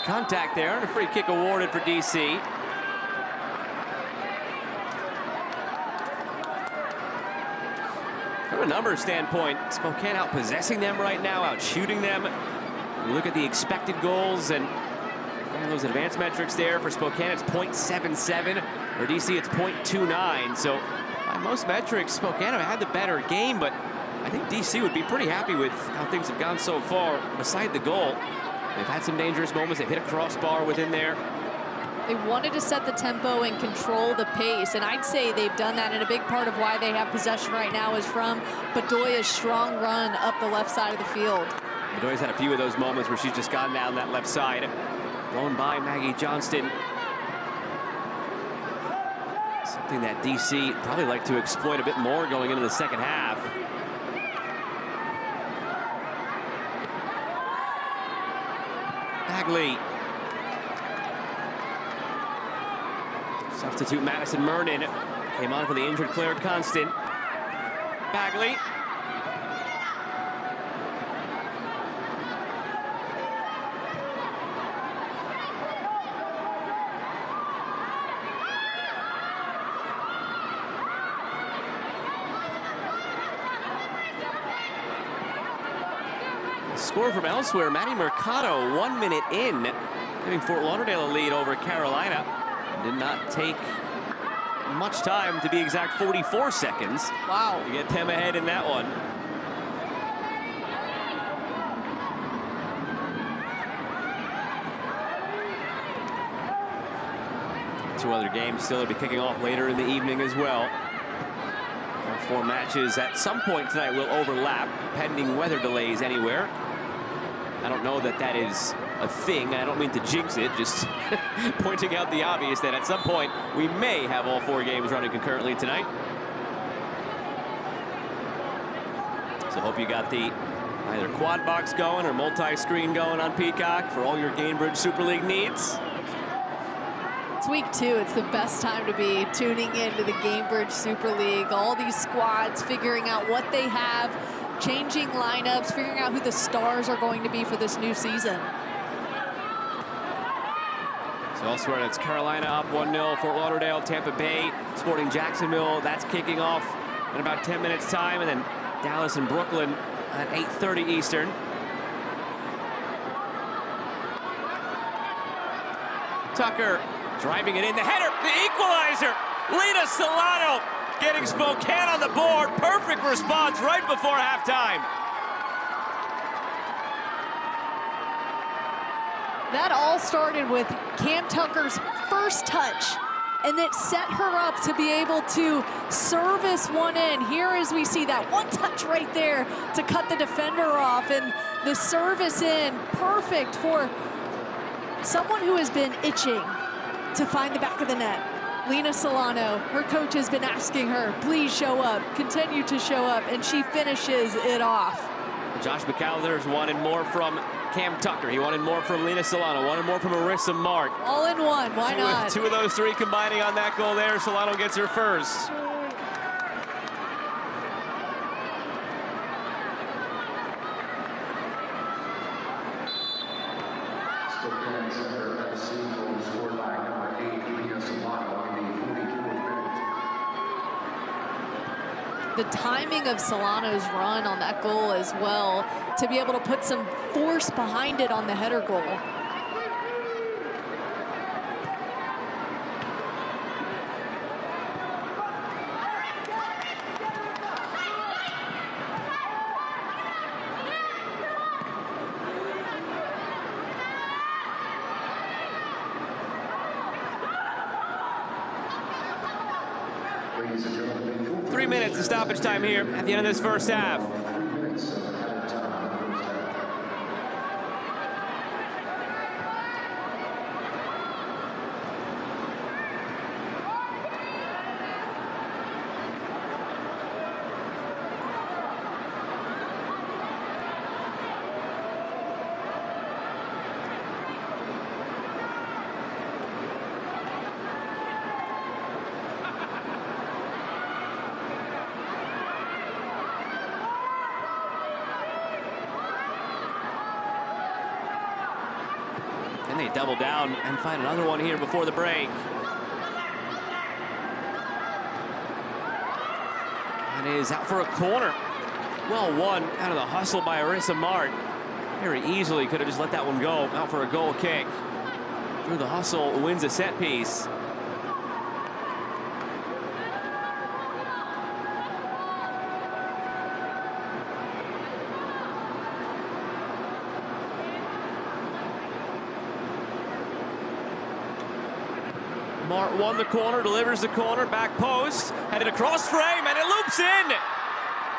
contact there, and a free kick awarded for DC. From a numbers standpoint, Spokane out possessing them right now, out shooting them. You look at the expected goals and one of those advanced metrics there. For Spokane, it's .77. For DC, it's .29. So by most metrics, Spokane have had the better game, but I think DC would be pretty happy with how things have gone so far, beside the goal. They've had some dangerous moments. They've hit a crossbar within there. They wanted to set the tempo and control the pace, and I'd say they've done that, and a big part of why they have possession right now is from Bedoya's strong run up the left side of the field. Bedoya's had a few of those moments where she's just gone down that left side. Blown by Maggie Johnston. Something that DC probably like to exploit a bit more going into the second half. Bagley. Substitute Madison Mernon came on for the injured Claire Constant. Bagley. Score from elsewhere, Maddie Mercado 1 minute in, giving Fort Lauderdale a lead over Carolina. Did not take much time, to be exact, 44 seconds. Wow. To get them ahead in that one. Two other games still to be kicking off later in the evening as well. Our 4 matches at some point tonight will overlap, pending weather delays anywhere. I don't know that that is a thing. I don't mean to jinx it, just pointing out the obvious that at some point we may have all 4 games running concurrently tonight. So hope you got the either quad box going or multi-screen going on Peacock for all your Gainbridge Super League needs. It's week 2. It's the best time to be tuning into the Gainbridge Super League. All these squads figuring out what they have, changing lineups, figuring out who the stars are going to be for this new season. So elsewhere, it's Carolina up 1-0, Fort Lauderdale, Tampa Bay, Sporting Jacksonville. That's kicking off in about 10 minutes time, and then Dallas and Brooklyn at 8:30 Eastern. Tucker driving it in, the header, the equalizer. Lita Solano getting Spokane on the board. Perfect response right before halftime. That all started with Cam Tucker's first touch, and it set her up to be able to service one in. Here as we see that one touch right there to cut the defender off, and the service in, perfect for someone who has been itching to find the back of the net. Lena Solano, her coach has been asking her, please show up, continue to show up, and she finishes it off. Josh McAllister's wanted more from Cam Tucker. He wanted more from Lena Solano, wanted more from Marissa Mart. All in one, why not? Two of those three combining on that goal there. Solano gets her first. Spokane Zephyr FC goal scored by number 8, Lena Solano in the 44th minute. The timing of Solano's run on that goal as well, to be able to put some force behind it on the header goal. 3 minutes of stoppage time here at the end of this first half. And they double down and find another one here before the break. And is out for a corner. Well won out of the hustle by Marissa Mart. Very easily could have just let that one go. Out for a goal kick. Through the hustle, wins a set piece. Mart won the corner, delivers the corner, back post, headed across frame, and it loops in.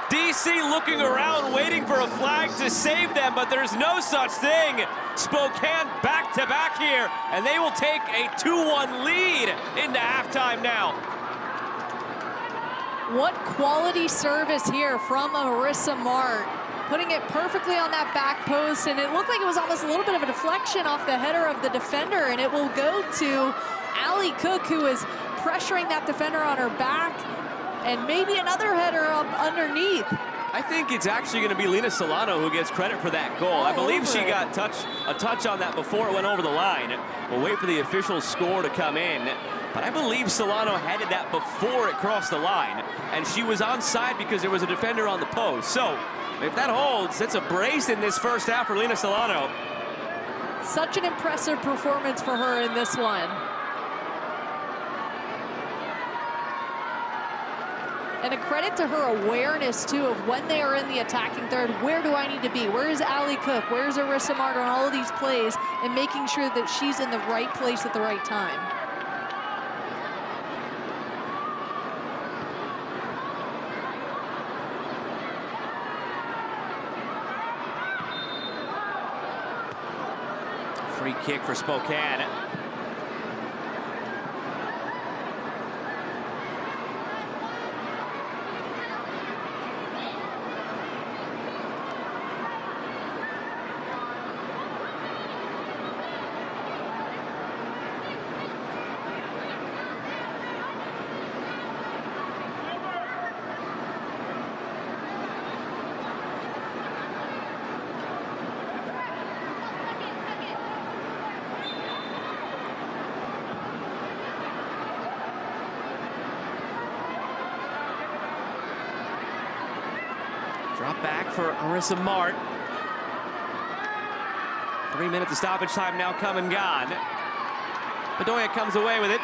DC looking around, waiting for a flag to save them, but there's no such thing. Spokane back-to-back here, and they will take a 2-1 lead into halftime now. What quality service here from Marissa Mart, putting it perfectly on that back post, and it looked like it was almost a little bit of a deflection off the header of the defender, and it will go to Allie Cook, who is pressuring that defender on her back, and maybe another header up underneath. I think it's actually going to be Lena Solano who gets credit for that goal. I believe she got a touch on that before it went over the line. We'll wait for the official score to come in, but I believe Solano headed that before it crossed the line, and she was onside because there was a defender on the post. So if that holds, that's a brace in this first half for Lena Solano. Such an impressive performance for her in this one. And a credit to her awareness, too, of when they are in the attacking third, where do I need to be? Where is Allie Cook? Where is Marissa Mart on all of these plays? And making sure that she's in the right place at the right time. Free kick for Spokane. Drop back for Marissa Mart. 3 minutes of stoppage time now come and gone. Bedoya comes away with it.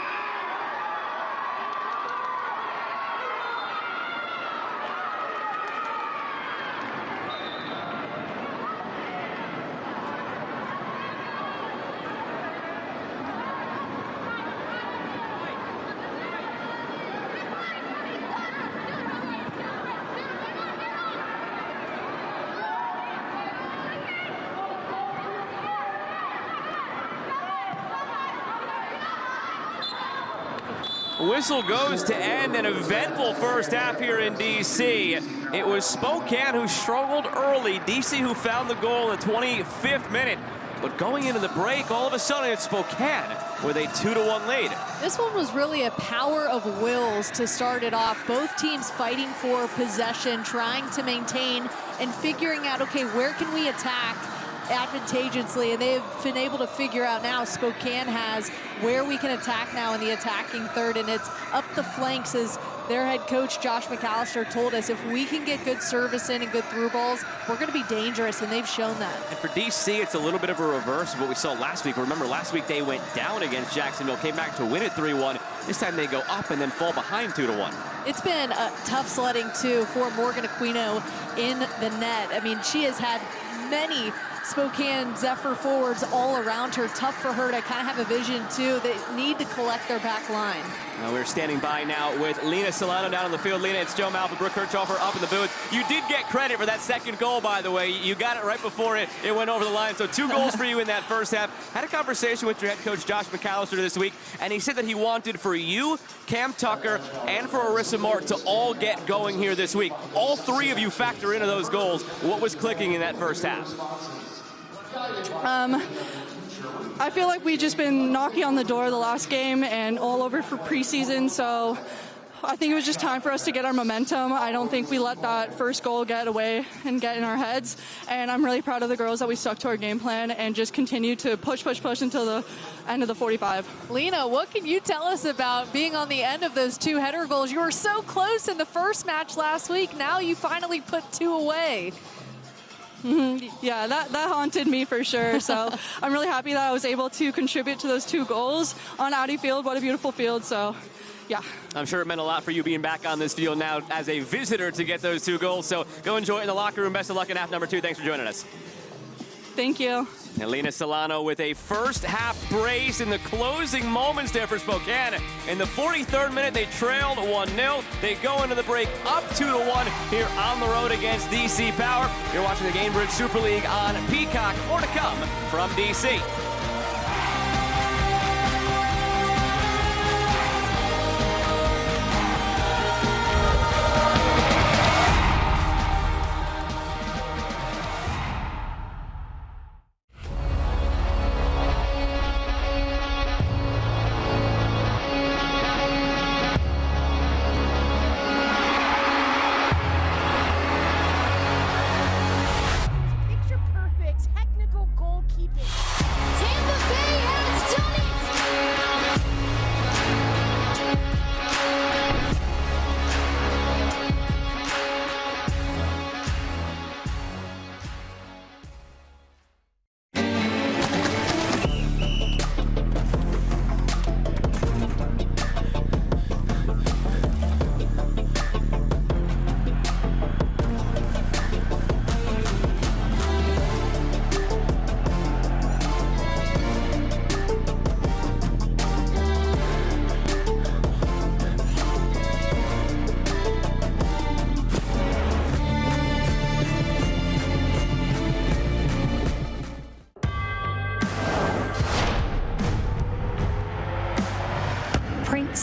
Whistle goes to end an eventful first half here in DC. It was Spokane who struggled early, DC who found the goal in the 25th minute. But going into the break, all of a sudden it's Spokane with a 2-1 lead. This one was really a power of wills to start it off. Both teams fighting for possession, trying to maintain and figuring out, okay, where can we attack advantageously, and they've been able to figure out now. Spokane has where we can attack now in the attacking third, and it's up the flanks, as their head coach Josh McAllister told us. If we can get good service in and good through balls, we're going to be dangerous, and they've shown that. And for DC, it's a little bit of a reverse of what we saw last week. Remember, last week they went down against Jacksonville, came back to win it 3-1. This time they go up and then fall behind 2-1. It's been a tough sledding, too, for Morgan Aquino in the net. I mean, she has had many Spokane Zephyr forwards all around her. Tough for her to kind of have a vision, too. They need to collect their back line. We're standing by now with Lena Solano down on the field. Lena, it's Joe Malfa, Brooke Kirchhofer up in the booth. You did get credit for that second goal, by the way. You got it right before it went over the line. So 2 goals for you in that first half. Had a conversation with your head coach, Josh McAllister, this week, and he said that he wanted for you, Cam Tucker, and for Arissa Mart to all get going here this week. All 3 of you factor into those goals. What was clicking in that first half? I feel like we've just been knocking on the door the last game and all over for preseason, so I think it was just time for us to get our momentum. I don't think we let that first goal get away and get in our heads, and I'm really proud of the girls that we stuck to our game plan and just continued to push until the end of the 45. Lena, what can you tell us about being on the end of those 2 header goals? You were so close in the first match last week. Now you finally put 2 away. Yeah, that haunted me for sure. So I'm really happy that I was able to contribute to those 2 goals on Audi Field. What a beautiful field. So, yeah. I'm sure it meant a lot for you being back on this field now as a visitor to get those 2 goals. So go enjoy it in the locker room. Best of luck in half number 2. Thanks for joining us. Thank you. And Lena Solano with a first half brace in the closing moments there for Spokane. In the 43rd minute, they trailed 1-0. They go into the break up 2-1 here on the road against DC Power. You're watching the Gainbridge Super League on Peacock. More to come from DC.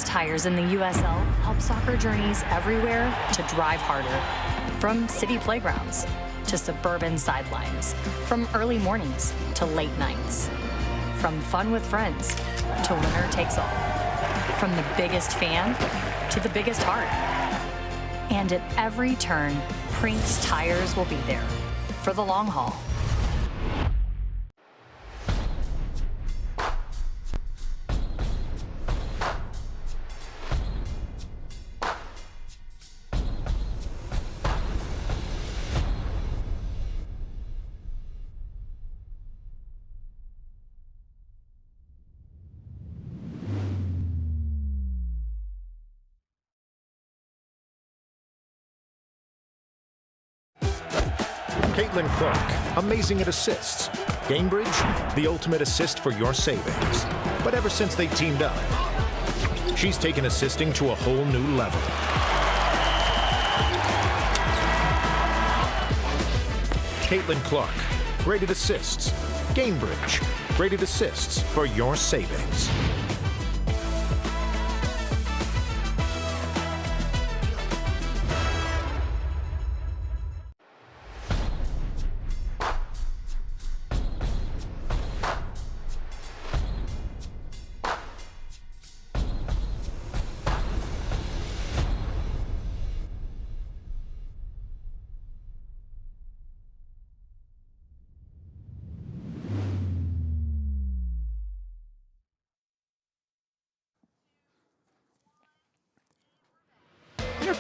Tires in the USL help soccer journeys everywhere to drive harder. From city playgrounds to suburban sidelines, from early mornings to late nights, from fun with friends to winner takes all, from the biggest fan to the biggest heart. And at every turn, Prinks Tires will be there for the long haul. Caitlin Clark, amazing at assists. Gainbridge, the ultimate assist for your savings. But ever since they teamed up, she's taken assisting to a whole new level. Caitlin Clark, graded assists. Gainbridge, graded assists for your savings.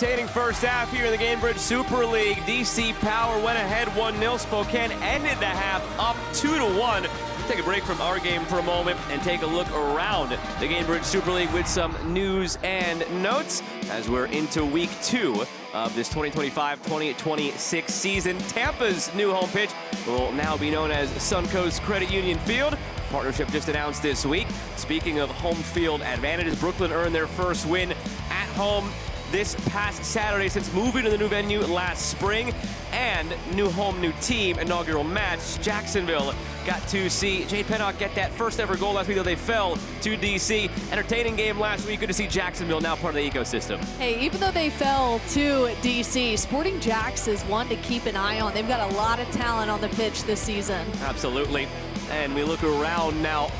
entertaining first half here in the Gamebridge Super League. DC Power went ahead 1-0. Spokane ended the half up 2-1. Take a break from our game for a moment and take a look around the Gamebridge Super League with some news and notes as we're into week 2 of this 2025-2026 season. Tampa's new home pitch will now be known as Suncoast Credit Union Field. Partnership just announced this week. Speaking of home field advantages, Brooklyn earned their first win at home this past Saturday since moving to the new venue last spring. And new home, new team, inaugural match. Jacksonville got to see Jade Pennock get that first ever goal last week, though they fell to DC. Entertaining game last week. Good to see Jacksonville now part of the ecosystem. Hey, even though they fell to DC, Sporting Jacks is one to keep an eye on. They've got a lot of talent on the pitch this season. Absolutely. And we look around now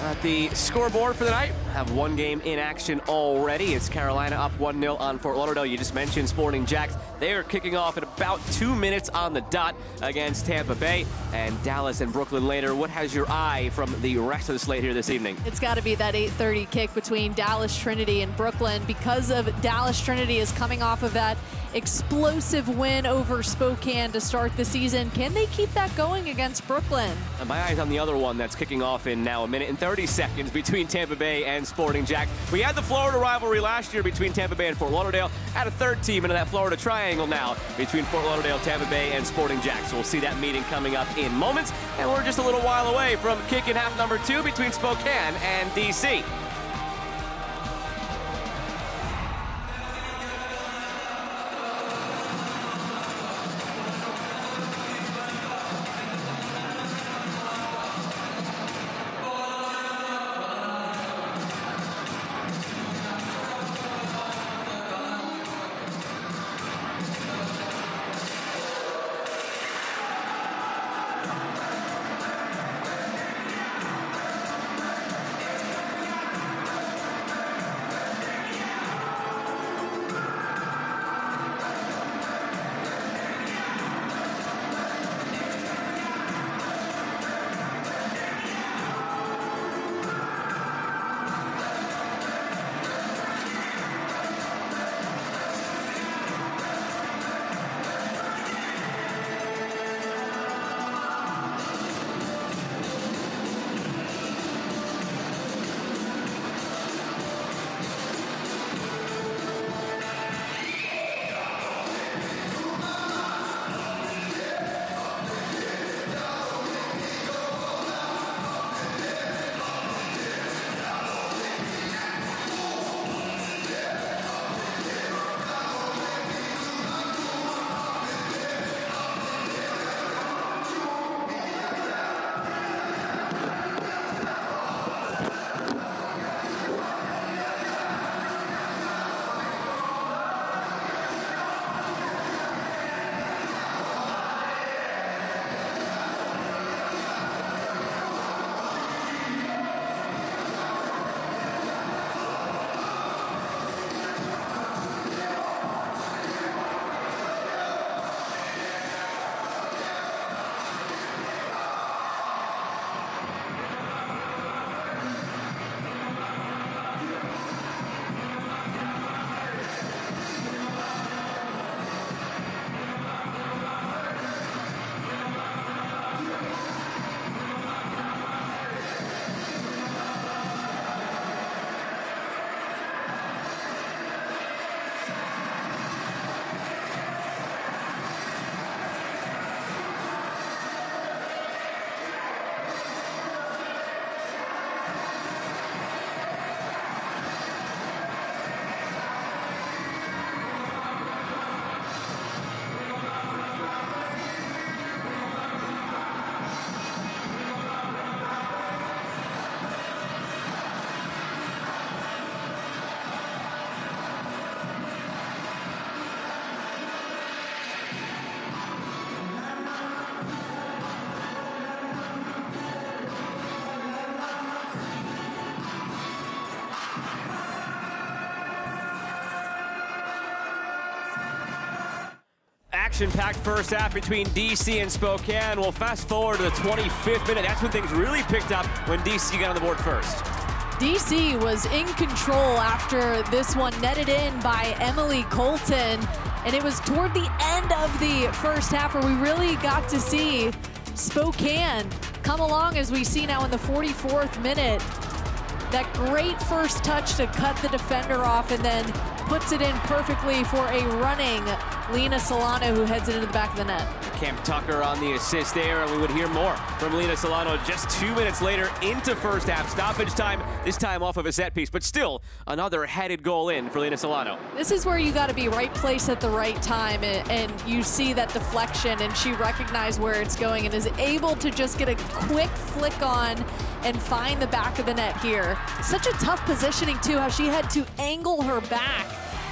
at the scoreboard for the night. Have one game in action already. It's Carolina up 1-0 on Fort Lauderdale. You just mentioned Sporting Jacks. They are kicking off in about 2 minutes on the dot against Tampa Bay. And Dallas and Brooklyn later. What has your eye from the rest of the slate here this evening? It's got to be that 8:30 kick between Dallas Trinity and Brooklyn. Because of Dallas Trinity is coming off of that explosive win over Spokane to start the season. Can they keep that going against Brooklyn? And my eye's on the other one that's kicking off in now 1 minute and 30 seconds between Tampa Bay and Sporting Jacks. We had the Florida rivalry last year between Tampa Bay and Fort Lauderdale. Add a third team into that Florida triangle now between Fort Lauderdale, Tampa Bay, and Sporting Jacks. So we'll see that meeting coming up in moments. And we're just a little while away from kicking half number 2 between Spokane and DC. Action-packed first half between DC and Spokane. We'll fast forward to the 25th minute. That's when things really picked up when DC got on the board first. DC was in control after this one, netted in by Emily Colton. And it was toward the end of the first half where we really got to see Spokane come along, as we see now in the 44th minute. That great first touch to cut the defender off, and then puts it in perfectly for a running Lena Solano, who heads it into the back of the net. Cam Tucker on the assist there, and we would hear more from Lena Solano just 2 minutes later into first half stoppage time, this time off of a set piece, but still another headed goal in for Lena Solano. This is where you got to be right place at the right time, and you see that deflection, and she recognized where it's going and is able to just get a quick flick on and find the back of the net here. Such a tough positioning too, how she had to angle her back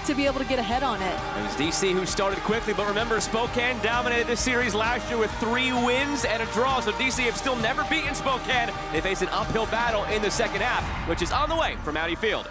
to be able to get ahead on it. It was DC who started quickly, but remember, Spokane dominated this series last year with 3 wins and a draw, so DC have still never beaten Spokane. They face an uphill battle in the second half, which is on the way from Audi Field.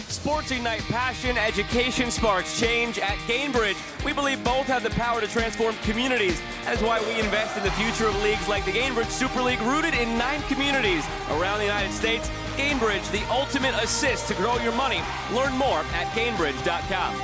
Sports ignite passion, education sparks change. At Gainbridge, we believe both have the power to transform communities. That is why we invest in the future of leagues like the Gainbridge Super League, rooted in 9 communities around the United States. Gainbridge, the ultimate assist to grow your money. Learn more at Gainbridge.com.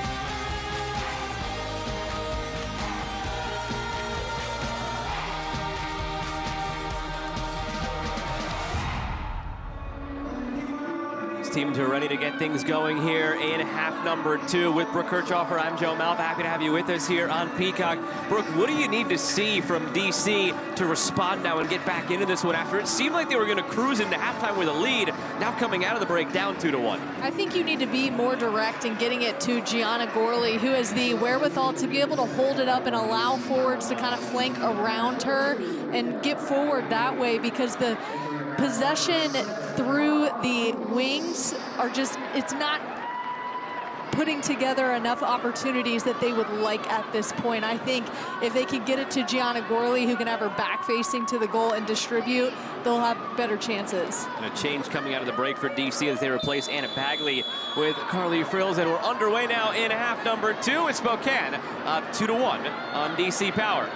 teams are ready to get things going here in half number 2 with Brooke Kirchhofer. I'm Joe Malfa. Happy to have you with us here on Peacock. Brooke, what do you need to see from DC to respond now and get back into this one after it seemed like they were going to cruise into halftime with a lead, now coming out of the break down 2-1? I think you need to be more direct in getting it to Gianna Gorley, who has the wherewithal to be able to hold it up and allow forwards to kind of flank around her and get forward that way, because the possession through the wings are just, it's not putting together enough opportunities that they would like at this point. I think if they can get it to Gianna Gorley, who can have her back facing to the goal and distribute, they'll have better chances. And a change coming out of the break for DC as they replace Anna Bagley with Carly Frills, and we're underway now in half number 2 with Spokane up 2-1 on DC Power.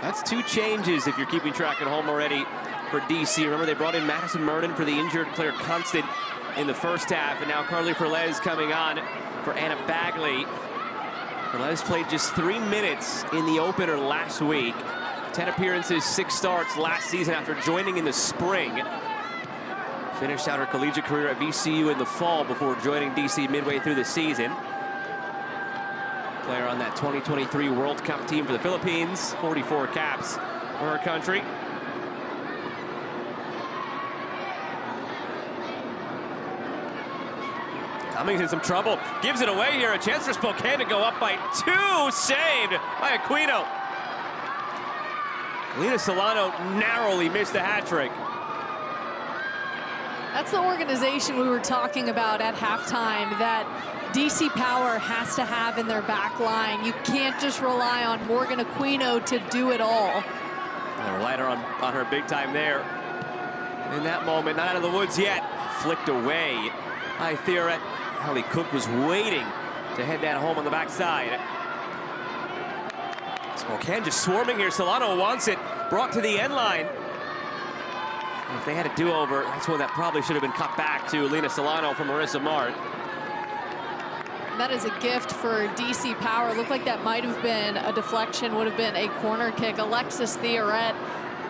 That's 2 changes if you're keeping track at home already for DC. Remember, they brought in Madison Murden for the injured Claire Constant in the first half, and now Carly Frills coming on for Anna Bagley. Frills played just 3 minutes in the opener last week. 10 appearances, 6 starts last season after joining in the spring. Finished out her collegiate career at VCU in the fall before joining DC midway through the season. Player on that 2023 World Cup team for the Philippines, 44 caps for her country. Cummings in some trouble, gives it away here. A chance for Spokane to go up by 2, saved by Aquino. Lena Solano narrowly missed the hat trick. That's the organization we were talking about at halftime that DC Power has to have in their back line. You can't just rely on Morgan Aquino to do it all. They relied on her big time there. In that moment, not out of the woods yet. Flicked away by Theoret. Hallie Cook was waiting to head that home on the backside. Spokane just swarming here. Solano wants it. Brought to the end line. If they had a do-over, that's one that probably should have been cut back to Lena Solano from Marissa Mart. That is a gift for DC Power. Looked like that might have been a deflection, would have been a corner kick. Alexis Theoret,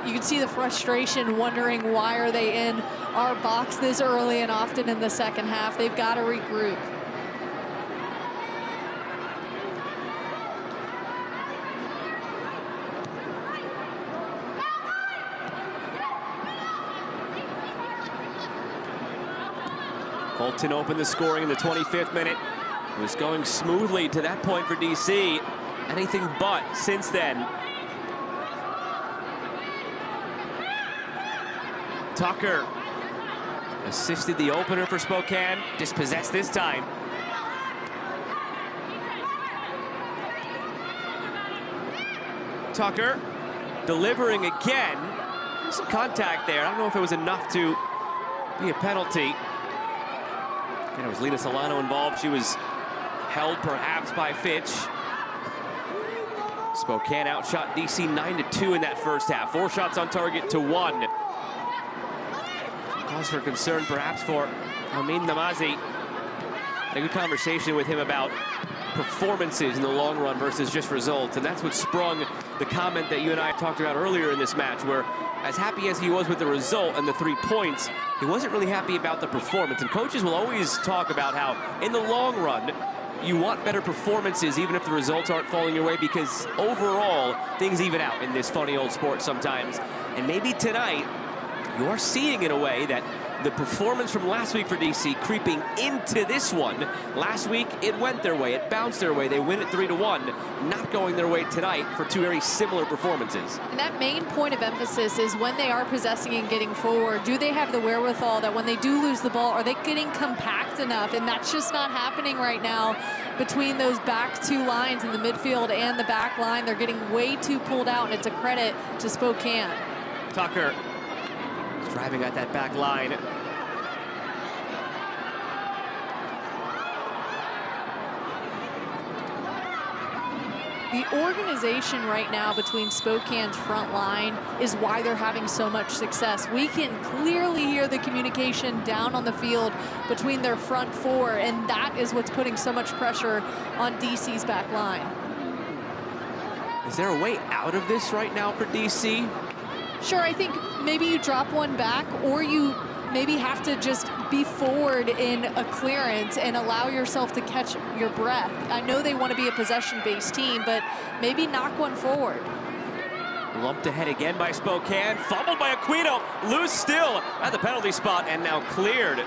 you can see the frustration, wondering why are they in our box this early and often in the second half. They've got to regroup. Colton opened the scoring in the 25th minute. It was going smoothly to that point for DC. Anything but since then. Tucker assisted the opener for Spokane. Dispossessed this time. Tucker delivering again. There's some contact there. I don't know if it was enough to be a penalty. And it was Lena Solano involved. She was held perhaps by Fitch. Spokane outshot DC 9-2 in that first half. 4 shots on target to 1. Cause for concern perhaps for Amin Namazi. A good conversation with him about performances in the long run versus just results. And that's what sprung the comment that you and I talked about earlier in this match, where as happy as he was with the result and the 3 points, he wasn't really happy about the performance. And coaches will always talk about how in the long run, you want better performances even if the results aren't falling your way, because overall, things even out in this funny old sport sometimes. And maybe tonight, you are seeing in a way that the performance from last week for DC creeping into this one. Last week, it went their way. It bounced their way. They win it 3-1. Not going their way tonight for 2 very similar performances. And that main point of emphasis is when they are possessing and getting forward, do they have the wherewithal that when they do lose the ball, are they getting compact enough? And that's just not happening right now between those back 2 lines in the midfield and the back line. They're getting way too pulled out, and it's a credit to Spokane. Tucker driving at that back line. The organization right now between Spokane's front line is why they're having so much success. We can clearly hear the communication down on the field between their front four, and that is what's putting so much pressure on DC's back line. Is there a way out of this right now for DC? Sure, I think maybe you drop one back, or you maybe have to just be forward in a clearance and allow yourself to catch your breath. I know they want to be a possession-based team, but maybe knock one forward. Lumped ahead again by Spokane, fumbled by Aquino, loose still at the penalty spot, and now cleared.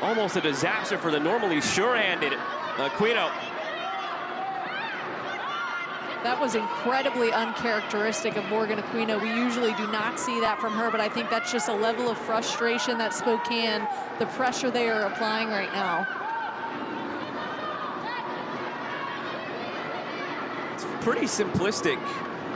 Almost a disaster for the normally sure-handed Aquino. That was incredibly uncharacteristic of Morgan Aquino. We usually do not see that from her, but I think that's just a level of frustration that Spokane, the pressure they are applying right now. It's pretty simplistic,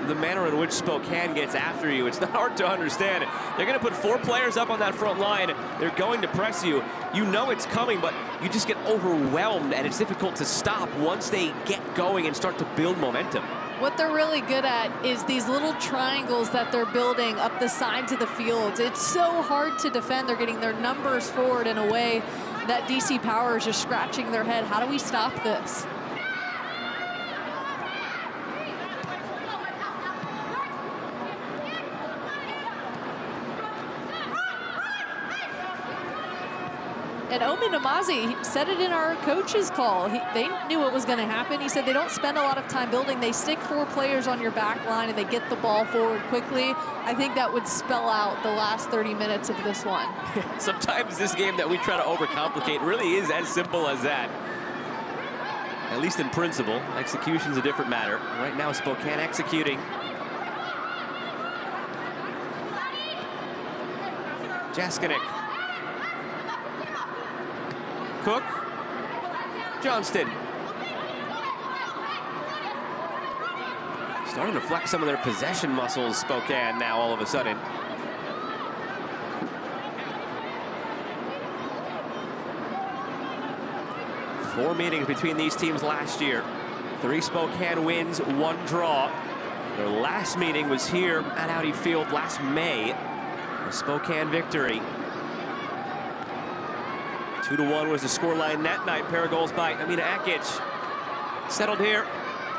the manner in which Spokane gets after you. It's not hard to understand. They're going to put 4 players up on that front line. They're going to press you. You know it's coming, but you just get overwhelmed, and it's difficult to stop once they get going and start to build momentum. What they're really good at is these little triangles that they're building up the sides of the field. It's so hard to defend. They're getting their numbers forward in a way that DC Power is just scratching their head. How do we stop this? And Omen Namazi said it in our coach's call. They knew what was going to happen. He said they don't spend a lot of time building. They stick 4 players on your back line and they get the ball forward quickly. I think that would spell out the last 30 minutes of this one. Sometimes this game that we try to overcomplicate really is as simple as that. At least in principle. Execution's a different matter. Right now, Spokane executing. Jaskinek. Cook, Johnston. Starting to flex some of their possession muscles, Spokane, now all of a sudden. Four meetings between these teams last year. 3 Spokane wins, 1 draw. Their last meeting was here at Audi Field last May. A Spokane victory. 2-1 was the scoreline that night. Pair of goals by Amina Akic. Settled here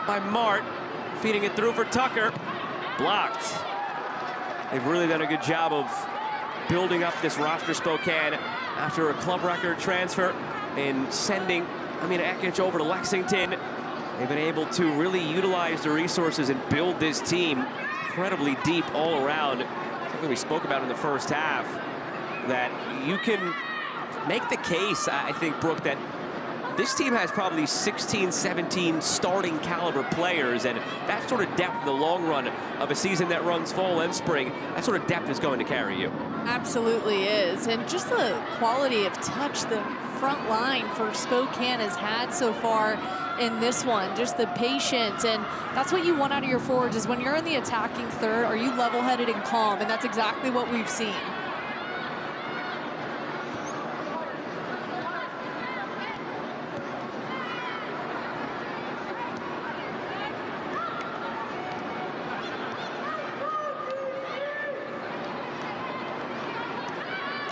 by Mart. Feeding it through for Tucker. Blocked. They've really done a good job of building up this roster, Spokane, after a club record transfer and sending Amina Akic over to Lexington. They've been able to really utilize the resources and build this team incredibly deep all around. Something we spoke about in the first half, that you can make the case, I think, Brooke, that this team has probably 16, 17 starting caliber players, and that sort of depth in the long run of a season that runs fall and spring, that sort of depth is going to carry you. Absolutely is. And just the quality of touch the front line for Spokane has had so far in this one, just the patience, and that's what you want out of your forwards, is when you're in the attacking third, are you level-headed and calm? And that's exactly what we've seen.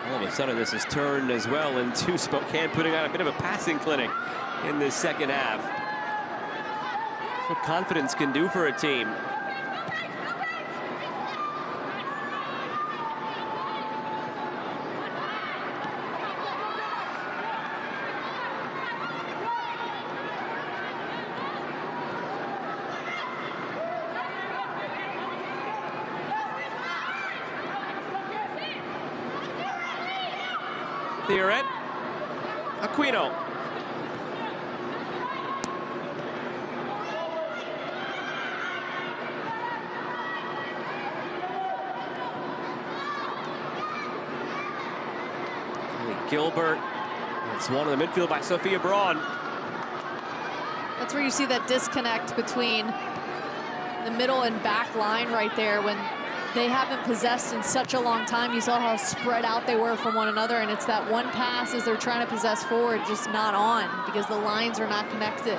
All of a sudden, this has turned as well into Spokane putting on a bit of a passing clinic in this second half. That's what confidence can do for a team. Theoret, Aquino. Gilbert. It's one in the midfield by Sophia Braun. That's where you see that disconnect between the middle and back line right there. When they haven't possessed in such a long time, you saw how spread out they were from one another, and it's that one pass as they're trying to possess forward, just not on because the lines are not connected.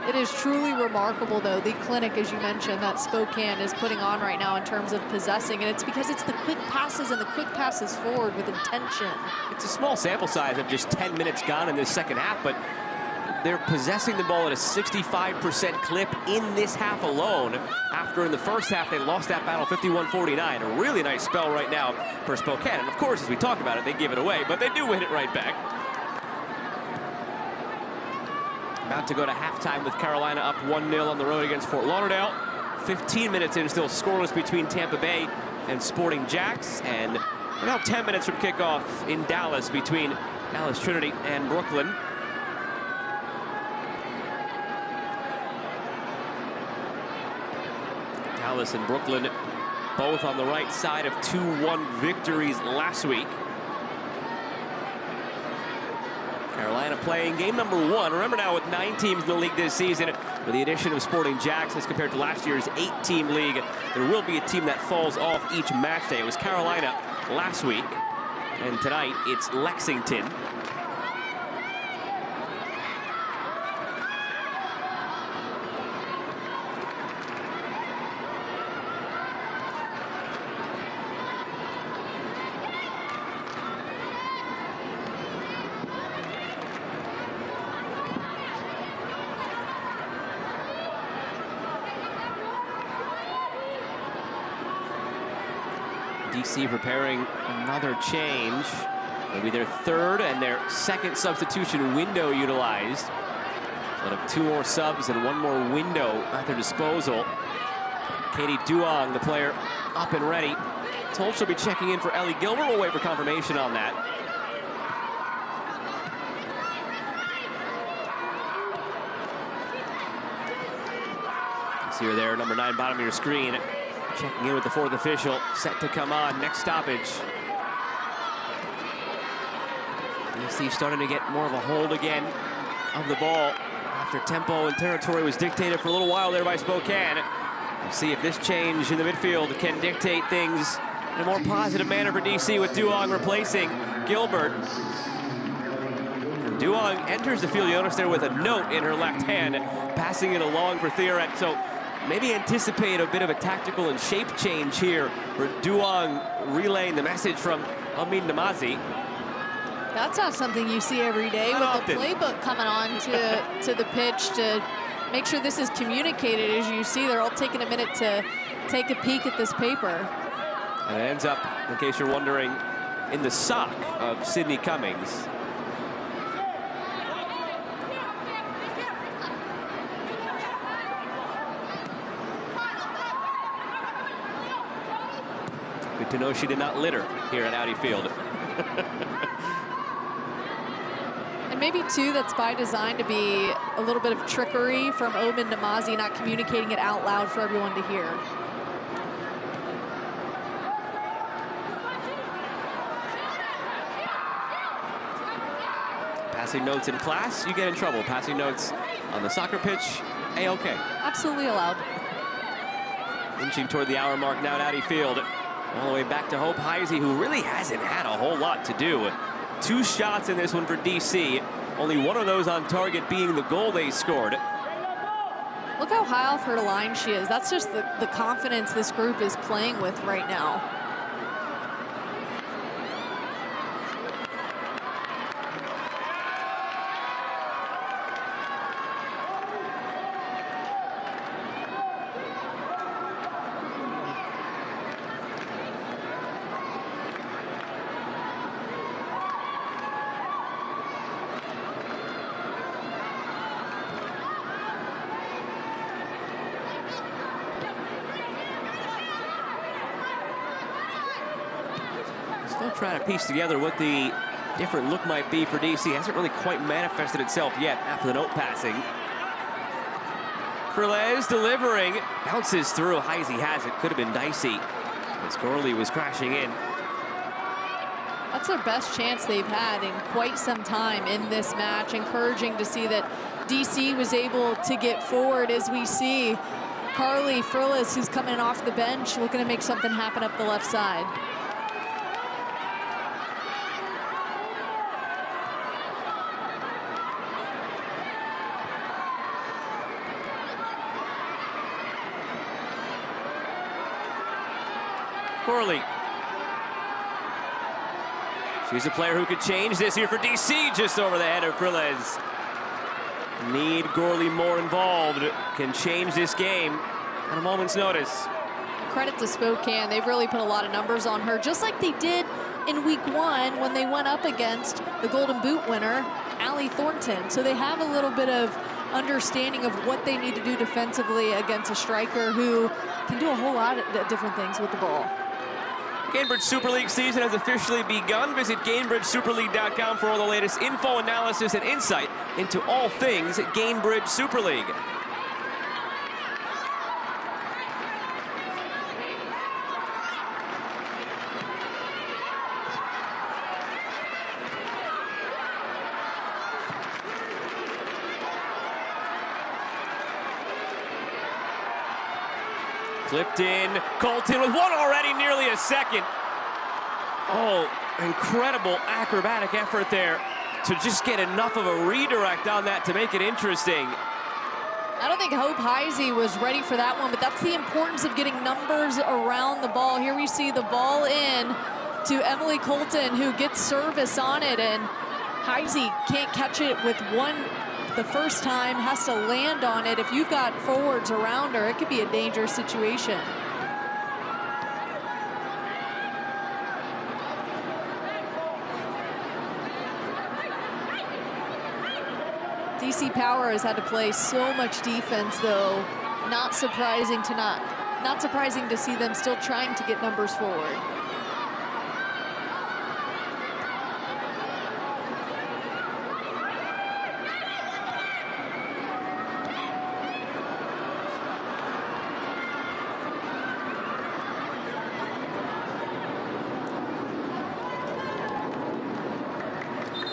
It is truly remarkable, though, the clinic, as you mentioned, that Spokane is putting on right now in terms of possessing, and it's because it's the quick passes and the quick passes forward with intention. It's a small sample size of just 10 minutes gone in this second half, but they're possessing the ball at a 65% clip in this half alone. After in the first half, they lost that battle 51-49. A really nice spell right now for Spokane. And of course, as we talk about it, they give it away, but they do win it right back. About to go to halftime with Carolina up 1-0 on the road against Fort Lauderdale. 15 minutes in, still scoreless between Tampa Bay and Sporting Jacks. And about 10 minutes from kickoff in Dallas between Dallas Trinity and Brooklyn. Dallas and Brooklyn both on the right side of 2-1 victories last week. Carolina playing game number 1. Remember now, with 9 teams in the league this season, with the addition of Sporting Jacks as compared to last year's 8-team league, there will be a team that falls off each match day. It was Carolina last week, and tonight it's Lexington. DC preparing another change. Maybe their third and their second substitution window utilized. Out of 2 more subs and 1 more window at their disposal. Katie Duong, the player, up and ready. Told she'll be checking in for Ellie Gilbert. We'll wait for confirmation on that. See her there, number 9, bottom of your screen. Checking in with the 4th official, set to come on. Next stoppage. DC starting to get more of a hold again of the ball after tempo and territory was dictated for a little while there by Spokane. We'll see if this change in the midfield can dictate things in a more positive manner for DC, with Duong replacing Gilbert. Duong enters the field, you notice there, with a note in her left hand, passing it along for Theoret. So maybe anticipate a bit of a tactical and shape change here for Duong, relaying the message from Amin Namazi. That's not something you see every day, with the playbook coming on to the pitch to make sure this is communicated. As you see, they're all taking a minute to take a peek at this paper. And it ends up, in case you're wondering, in the sock of Sydney Cummings. Good to know she did not litter here at Audi Field. And maybe, too, that's by design, to be a little bit of trickery from Omin Namazi, not communicating it out loud for everyone to hear. Passing notes in class, you get in trouble. Passing notes on the soccer pitch, A-okay. Absolutely allowed. Inching toward the hour mark now at Audi Field. All the way back to Hope Heisey, who really hasn't had a whole lot to do. 2 shots in this one for DC. Only 1 of those on target being the goal they scored. Look how high off her line she is. That's just the confidence this group is playing with right now. Still trying to piece together what the different look might be for DC. Hasn't really quite manifested itself yet after the note passing. Furlez delivering, bounces through. Heisey has it, could have been dicey as Gorley was crashing in. That's their best chance they've had in quite some time in this match. Encouraging to see that DC was able to get forward, as we see Carly Furlez, who's coming off the bench, looking to make something happen up the left side. Corley. She's a player who could change this here for DC, just over the head of Frilez. Need Gorley more involved, can change this game at a moment's notice. Credit to Spokane, they've really put a lot of numbers on her, just like they did in week 1 when they went up against the Golden Boot winner, Allie Thornton. So they have a little bit of understanding of what they need to do defensively against a striker who can do a whole lot of different things with the ball. Gainbridge Super League season has officially begun. Visit GainbridgeSuperLeague.com for all the latest info, analysis, and insight into all things Gainbridge Super League. Clipped in, Colton with one already, nearly a second. Oh, incredible acrobatic effort there to just get enough of a redirect on that to make it interesting. I don't think Hope Heisey was ready for that one, but that's the importance of getting numbers around the ball. Here we see the ball in to Emily Colton, who gets service on it, and Heisey can't catch it with one the first time, has to land on it. If you've got forwards around her, it could be a dangerous situation. DC Power has had to play so much defense, though. Not surprising to see them still trying to get numbers forward.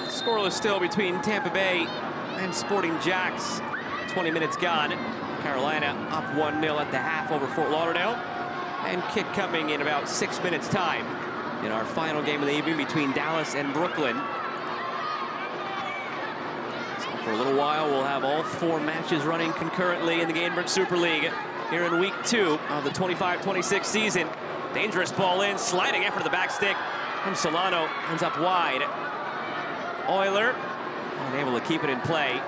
Scoreless still between Tampa Bay and Sporting Jacks. 20 minutes gone. Carolina up 1-0 at the half over Fort Lauderdale. And kick coming in about 6 minutes time in our final game of the evening between Dallas and Brooklyn. So for a little while, we'll have all 4 matches running concurrently in the Gainbridge Super League here in week 2 of the 25-26 season. Dangerous ball in, sliding effort to the back stick from Solano, ends up wide. Euler unable to keep it in play.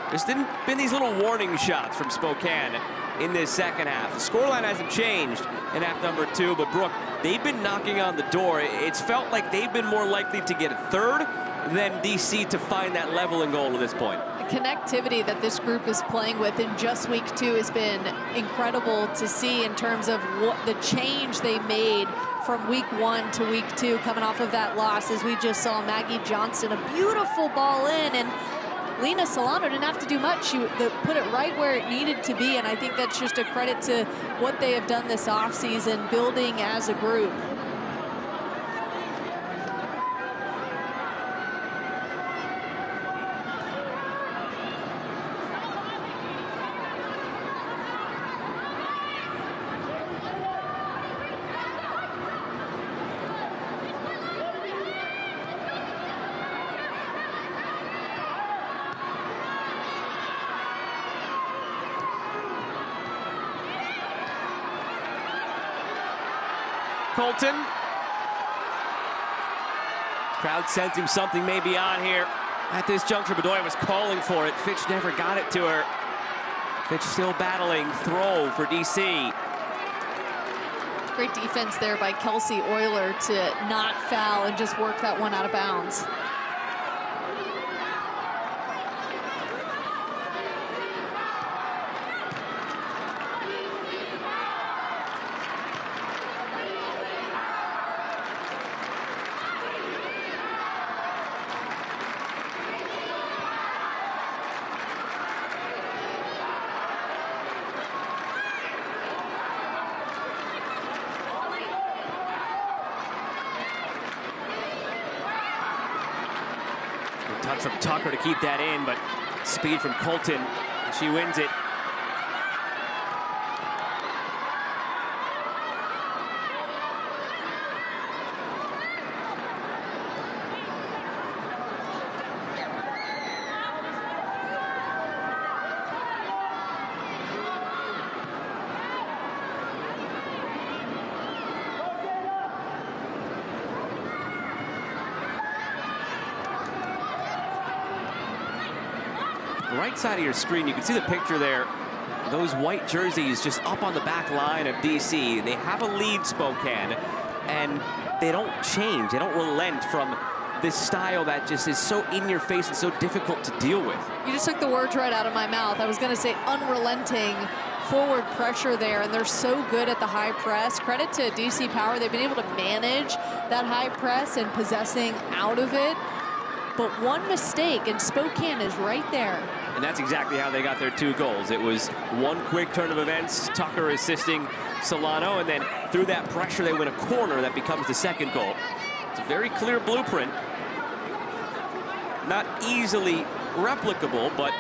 There's been these little warning shots from Spokane in this second half. The scoreline hasn't changed in half number 2, but Brooke, they've been knocking on the door. It's felt like they've been more likely to get a third than DC to find that leveling goal at this point. The connectivity that this group is playing with in just week 2 has been incredible to see in terms of what the change they made from week 1 to week 2, coming off of that loss. As we just saw Maggie Johnson, a beautiful ball in, and Lena Solano didn't have to do much. She put it right where it needed to be, and I think that's just a credit to what they have done this offseason, building as a group. Colton. Crowd sensing something may be on here. At this juncture, Bedoya was calling for it. Fitch never got it to her. Fitch still battling. Throw for DC. Great defense there by Kelsey Euler to not foul and just work that one out of bounds. Touch from Tucker to keep that in, but speed from Colton. She wins it. right side of your screen, you can see the picture there. Those white jerseys just up on the back line of DC. They have a lead, Spokane, and they don't change. They don't relent from this style that just is so in your face and so difficult to deal with. You just took the words right out of my mouth. I was going to say unrelenting forward pressure there, and they're so good at the high press. Credit to DC Power. They've been able to manage that high press and possessing out of it. But one mistake, and Spokane is right there. And that's exactly how they got their 2 goals. It was one quick turn of events, Tucker assisting Solano, and then through that pressure, they win a corner that becomes the 2nd goal. It's a very clear blueprint. Not easily replicable, but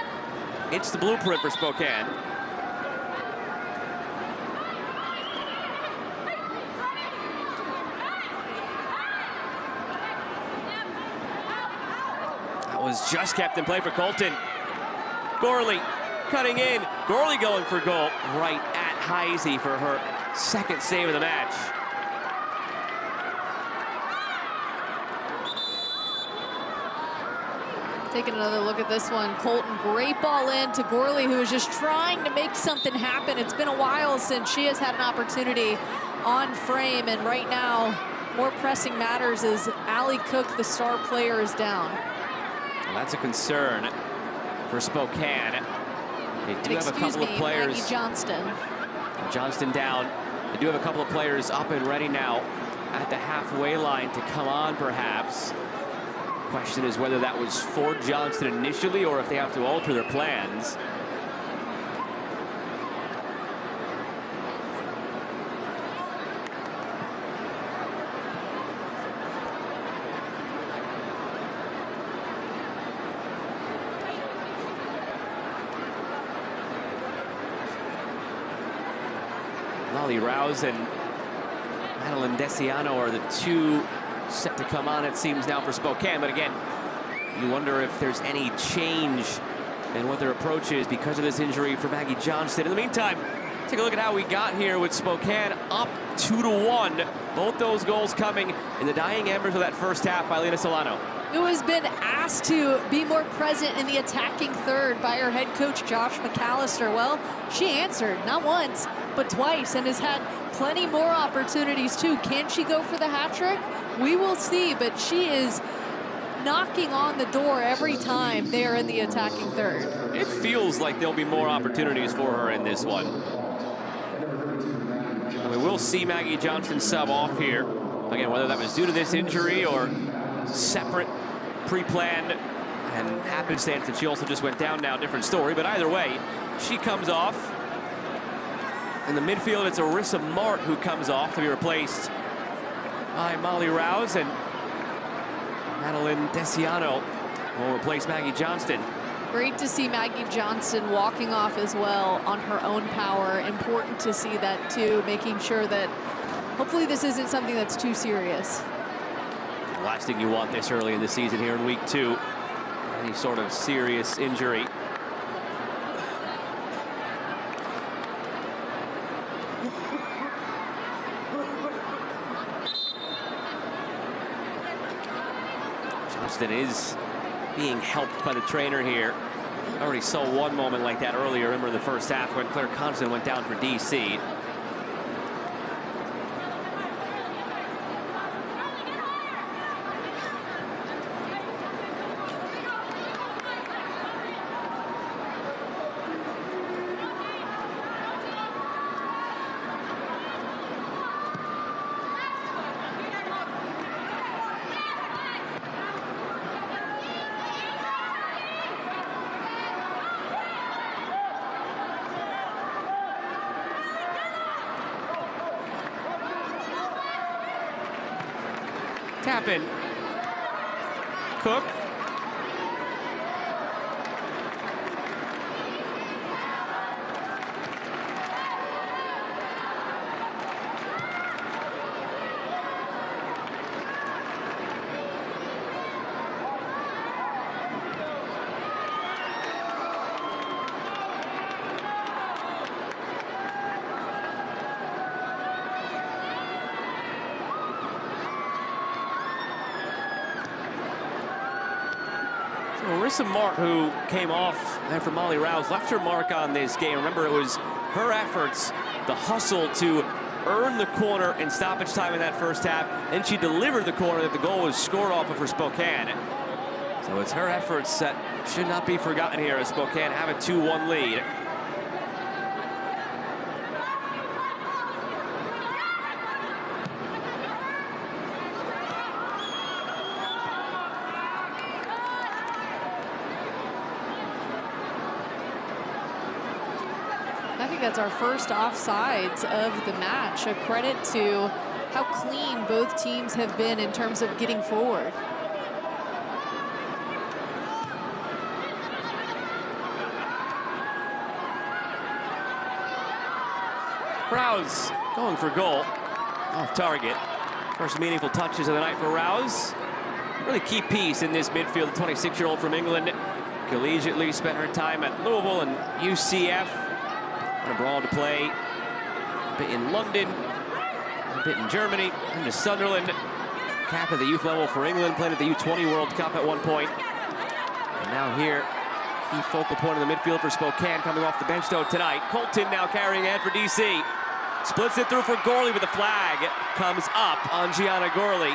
it's the blueprint for Spokane. That was just kept in play for Colton. Gorley cutting in. Gorley going for goal right at Heisey for her 2nd save of the match. Taking another look at this one. Colton, great ball in to Gorley, who is just trying to make something happen. It's been a while since she has had an opportunity on frame, and right now, more pressing matters as Allie Cook, the star player, is down. Well, that's a concern for Spokane. They do have a couple of players. Maggie Johnston down. They do have a couple of players up and ready now at the halfway line to come on, perhaps. Question is whether that was for Johnston initially or if they have to alter their plans. Molly Rouse and Madeline Desiano are the 2 set to come on, it seems, now for Spokane. But again, you wonder if there's any change in what their approach is because of this injury for Maggie Johnston. In the meantime, take a look at how we got here with Spokane up 2-1. Both those goals coming in the dying embers of that first half by Lena Solano. Who has been asked to be more present in the attacking third by her head coach, Josh McAllister. Well, she answered, not once, but twice, and has had plenty more opportunities too. Can she go for the hat trick? We will see, but she is knocking on the door every time they are in the attacking third. It feels like there'll be more opportunities for her in this one. We will see Maggie Johnston sub off here. Again, whether that was due to this injury or separate, pre-planned, and happenstance that she also just went down now, different story. But either way, she comes off. In the midfield, it's Arissa Mart who comes off to be replaced by Molly Rouse, and Madeline Desiano will replace Maggie Johnston. Great to see Maggie Johnston walking off as well on her own power. Important to see that too, making sure that hopefully this isn't something that's too serious. The last thing you want this early in the season here in week 2, any sort of serious injury. Johnston is being helped by the trainer here. I already saw one moment like that earlier. Remember in the first half when Claire Constant went down for DC. Tap in. Cook. Marissa Mart, who came off after Molly Rouse, left her mark on this game. Remember, it was her efforts, the hustle to earn the corner in stoppage time in that first half. Then she delivered the corner that the goal was scored off of for Spokane. So it's her efforts that should not be forgotten here as Spokane have a 2-1 lead. I think that's our first offsides of the match. A credit to how clean both teams have been in terms of getting forward. Rouse going for goal, off target. First meaningful touches of the night for Rouse. Really key piece in this midfield, the 26-year-old from England. Collegiately spent her time at Louisville and UCF. And abroad to play a bit in London, a bit in Germany, and to Sunderland. Cap at the youth level for England, played at the U20 World Cup at one point. And now here, key focal point in the midfield for Spokane, coming off the bench though tonight. Colton now carrying ahead for DC. Splits it through for Gorley, but the flag comes up on Gianna Gorley.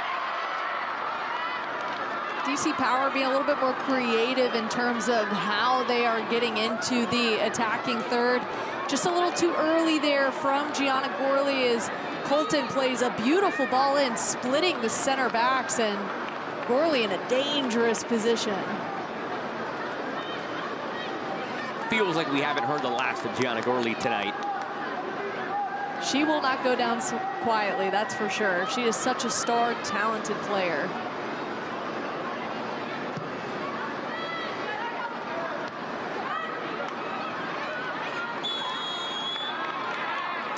DC Power being a little bit more creative in terms of how they are getting into the attacking third. Just a little too early there from Gianna Gorley as Colton plays a beautiful ball in, splitting the center backs, and Gorley in a dangerous position. Feels like we haven't heard the last of Gianna Gorley tonight. She will not go down quietly, that's for sure. She is such a star, talented player.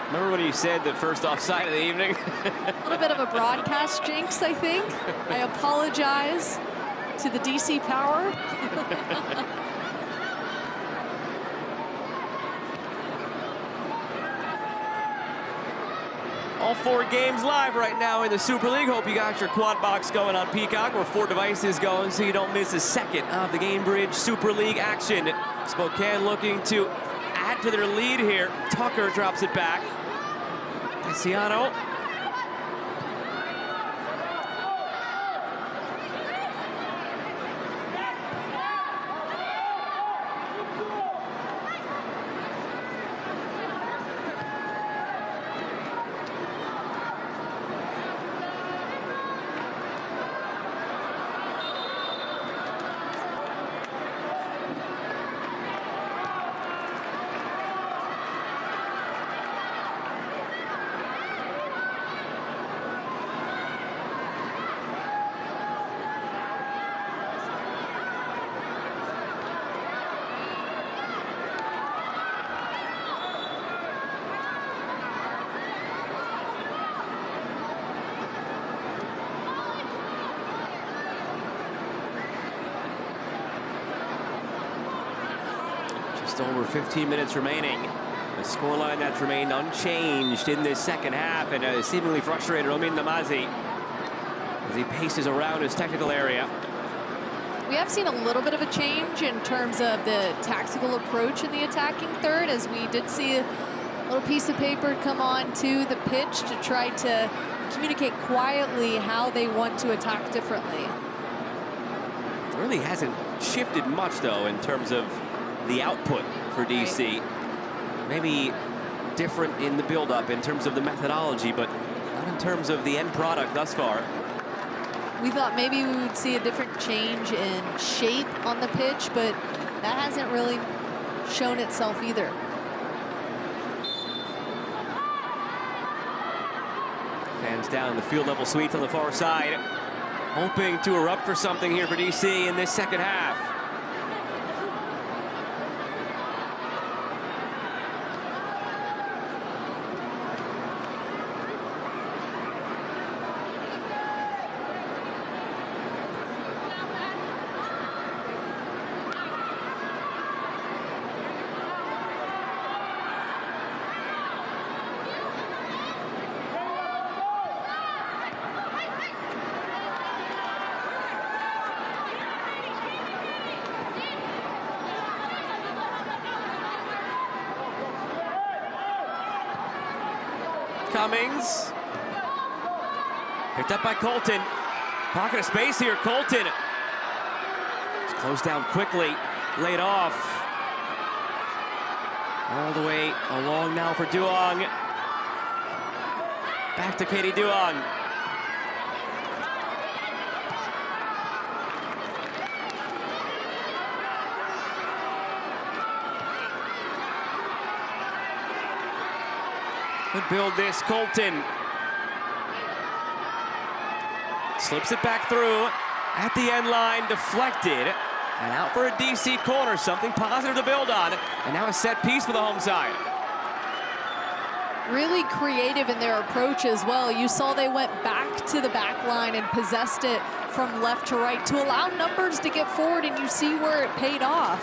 Remember when you said the first offside of the evening? A little bit of a broadcast jinx, I think. I apologize to the DC Power. All 4 games live right now in the Super League. Hope you got your quad box going on Peacock, or 4 devices going so you don't miss a second of the Gamebridge Super League action. Spokane looking to add to their lead here. Tucker drops it back. Cassiano. Just over 15 minutes remaining. A scoreline that's remained unchanged in this second half, and a seemingly frustrated Romin Namazi as he paces around his technical area. We have seen a little bit of a change in terms of the tactical approach in the attacking third, as we did see a little piece of paper come on to the pitch to try to communicate quietly how they want to attack differently. It really hasn't shifted much, though, in terms of the output for DC. Right. Maybe different in the build-up in terms of the methodology, but not in terms of the end product thus far. We thought maybe we would see a different change in shape on the pitch, but that hasn't really shown itself either. Fans down in the field level suites on the far side, hoping to erupt for something here for DC in this second half. Cummings. Picked up by Colton. Pocket of space here, Colton. It's closed down quickly, laid off. All the way along now for Duong. Back to Katie Duong. Could build this, Colton. Slips it back through at the end line, deflected, and out for a DC corner, something positive to build on, and now a set piece for the home side. Really creative in their approach as well. You saw they went back to the back line and possessed it from left to right to allow numbers to get forward, and you see where it paid off.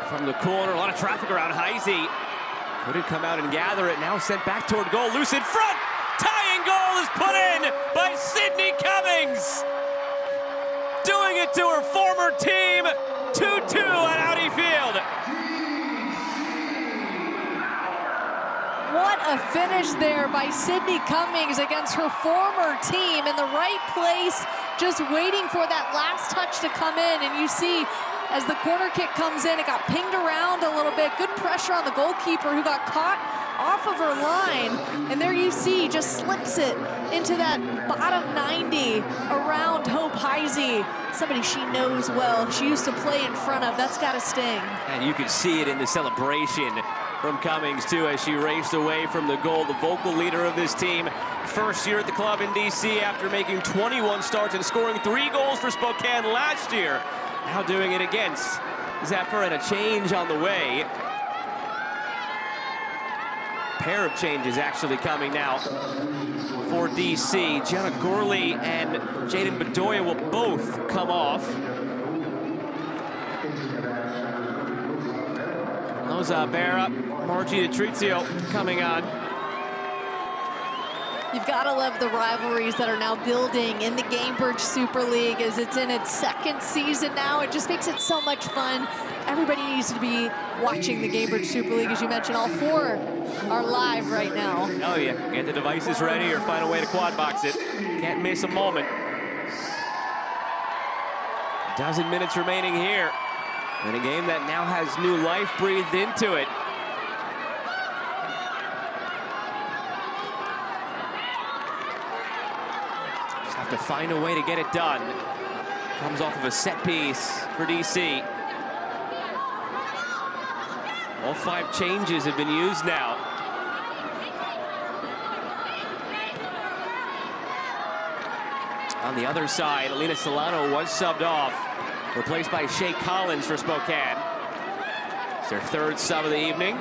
From the corner, a lot of traffic around Heisey. Couldn't come out and gather it. Now sent back toward goal. Loose in front. Tying goal is put in by Sydney Cummings. Doing it to her former team. 2-2 at Audi Field. What a finish there by Sydney Cummings against her former team in the right place, just waiting for that last touch to come in. And you see, as the corner kick comes in, it got pinged around a little bit. Good pressure on the goalkeeper, who got caught off of her line. And there you see, just slips it into that bottom 90 around Hope Heisey, somebody she knows well. She used to play in front of. That's got to sting. And you can see it in the celebration from Cummings, too, as she raced away from the goal. The vocal leader of this team, first year at the club in DC after making 21 starts and scoring 3 goals for Spokane last year. Now doing it against Zephyr, and a change on the way. Pair of changes actually coming now for DC. Jenna Gorley and Jaden Bedoya will both come off. Loza Berra, Margie Detrizio coming on. You've got to love the rivalries that are now building in the Gamebridge Super League as it's in its 2nd season now. It just makes it so much fun. Everybody needs to be watching the Gamebridge Super League. As you mentioned, all 4 are live right now. Oh yeah, get the devices ready or find a way to quad box it. Can't miss a moment. 12 minutes remaining here in a game that now has new life breathed into it. To find a way to get it done. Comes off of a set piece for DC. All 5 changes have been used now. On the other side, Alina Solano was subbed off, replaced by Shay Collins for Spokane. It's their 3rd sub of the evening.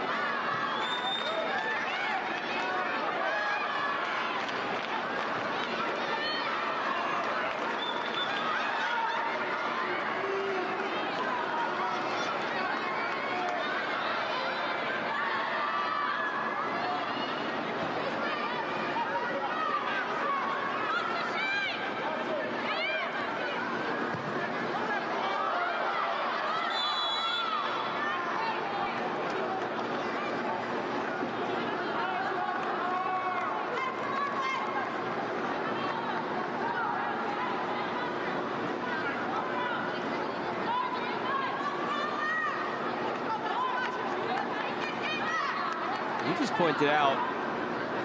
You just pointed out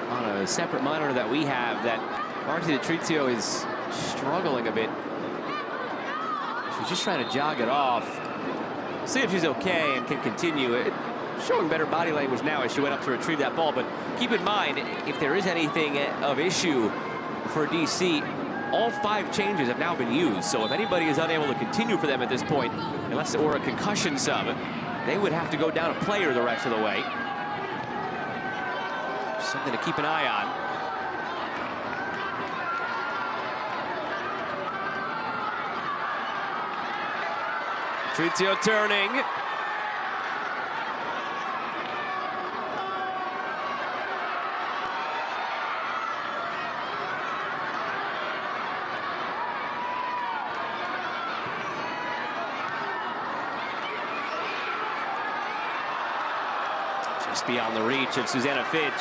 on a separate monitor that we have that Margie Detrizio is struggling a bit. She's just trying to jog it off. See if she's okay and can continue it. Showing better body language now as she went up to retrieve that ball. But keep in mind, if there is anything of issue for DC, all 5 changes have now been used. So if anybody is unable to continue for them at this point, unless it were a concussion sub, they would have to go down a player the rest of the way. Something to keep an eye on. Detrizio turning. Just beyond the reach of Susanna Fitch.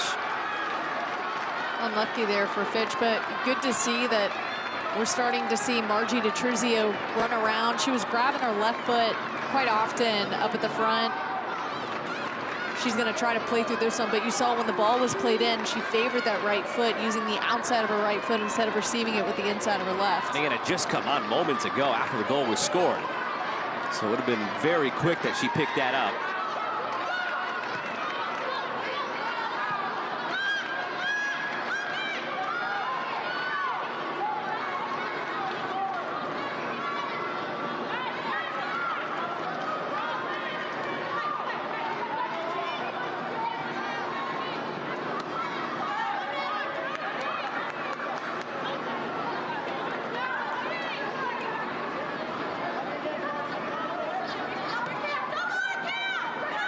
Unlucky there for Fitch, but good to see that we're starting to see Margie DeTrizio run around. She was grabbing her left foot quite often up at the front. She's going to try to play through this one, but you saw when the ball was played in, she favored that right foot, using the outside of her right foot instead of receiving it with the inside of her left. And it had just come on moments ago after the goal was scored. So it would have been very quick that she picked that up.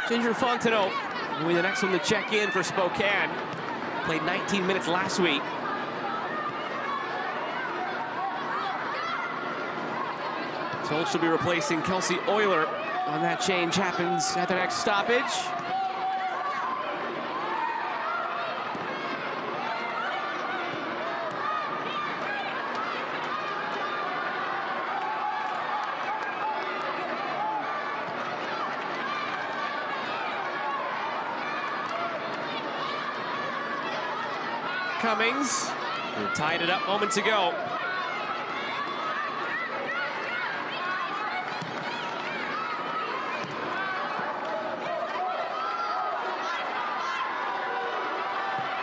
Ginger Fontenot will be the next one to check in for Spokane. Played 19 minutes last week. Told she'll be replacing Kelsey Euler on that change. Happens at the next stoppage. Cummings, who tied it up moments ago.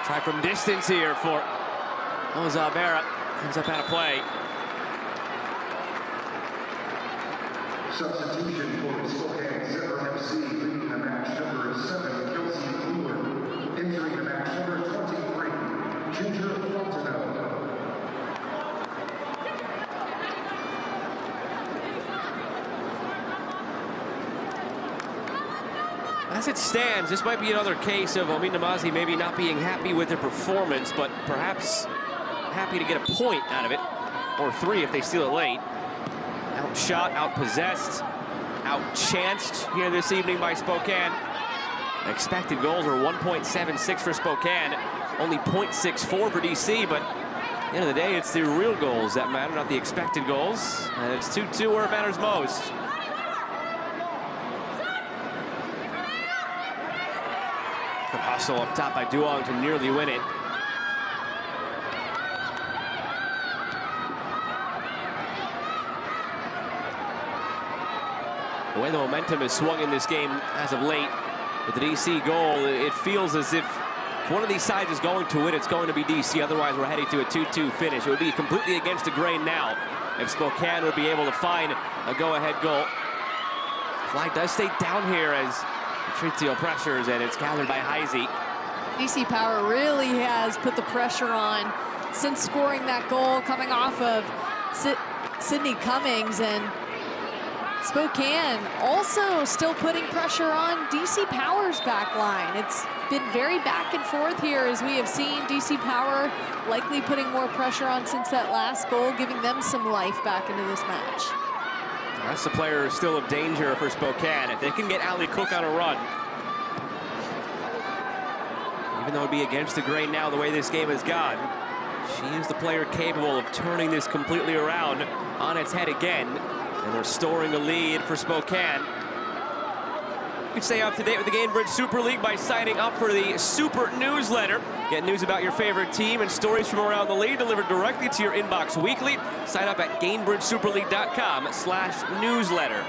Try from distance here for Ozabera. Comes up out of play. Substitution for Spokane Zephyr FC, leading the match, number 7, Kelsey Euler. Entering the match, number 23, Ginger Fontenot. As it stands, this might be another case of Omi Namazi maybe not being happy with their performance, but perhaps happy to get a point out of it, or 3 if they steal it late. Outshot, outpossessed, outchanced here this evening by Spokane. Expected goals are 1.76 for Spokane, only 0.64 for DC, but at the end of the day, it's the real goals that matter, not the expected goals. And it's 2-2 where it matters most. Good hustle up top by Duong to nearly win it. The way the momentum has swung in this game as of late with the DC goal, it feels as if one of these sides is going to win, it's going to be DC. Otherwise, we're heading to a 2-2 finish. It would be completely against the grain now if Spokane would be able to find a go-ahead goal. Flag does stay down here as Trizio pressures, and it's gathered by Heisey. DC Power really has put the pressure on since scoring that goal coming off of Sydney Cummings, and Spokane also still putting pressure on DC Power's back line. It's been very back and forth here, as we have seen DC Power likely putting more pressure on since that last goal, giving them some life back into this match. That's the player still of danger for Spokane. If they can get Ali Cook on a run, even though it'd be against the grain now the way this game has gone, she is the player capable of turning this completely around on its head again and restoring the lead for Spokane. You can stay up to date with the Gainbridge Super League by signing up for the Super Newsletter. Get news about your favorite team and stories from around the league delivered directly to your inbox weekly. Sign up at GainbridgeSuperLeague.com/newsletter.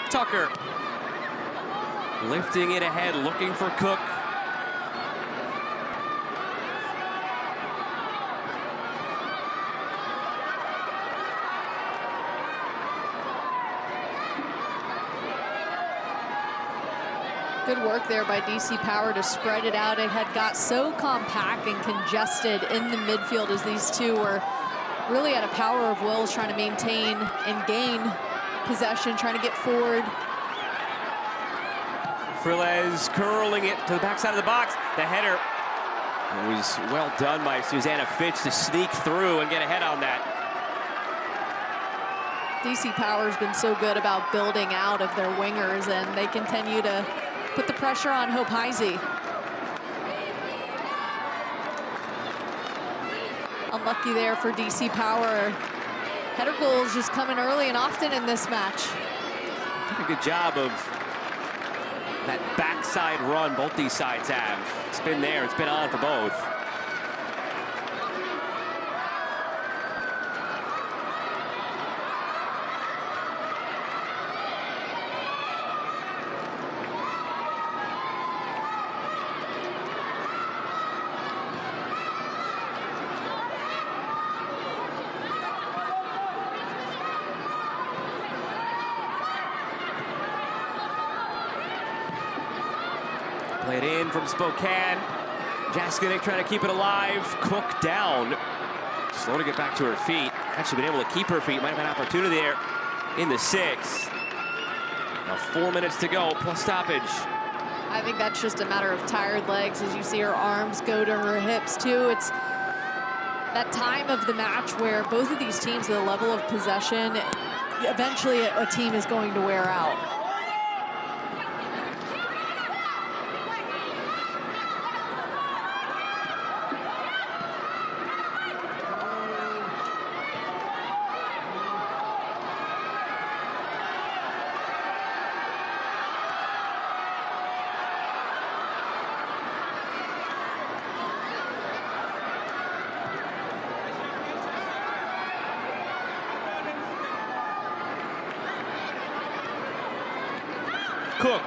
Tucker lifting it ahead, looking for Cook. Good work there by DC Power to spread it out. It had got so compact and congested in the midfield as these two were really at a power of wills trying to maintain and gain possession, trying to get forward. Frilez curling it to the backside of the box. The header, it was well done by Susanna Fitch to sneak through and get ahead on that. DC Power's been so good about building out of their wingers, and they continue to put the pressure on Hope Heisey. Unlucky there for DC Power. Header goals just coming early and often in this match. Did a good job of that backside run both these sides have. It's been there, it's been on for both. Played in from Spokane. Jaskinek trying to keep it alive. Cook down. Slow to get back to her feet. Actually been able to keep her feet. Might have an opportunity there in the 6. Now 4 minutes to go, plus stoppage. I think that's just a matter of tired legs as you see her arms go to her hips too. It's that time of the match where both of these teams, the level of possession, eventually a team is going to wear out. Cook.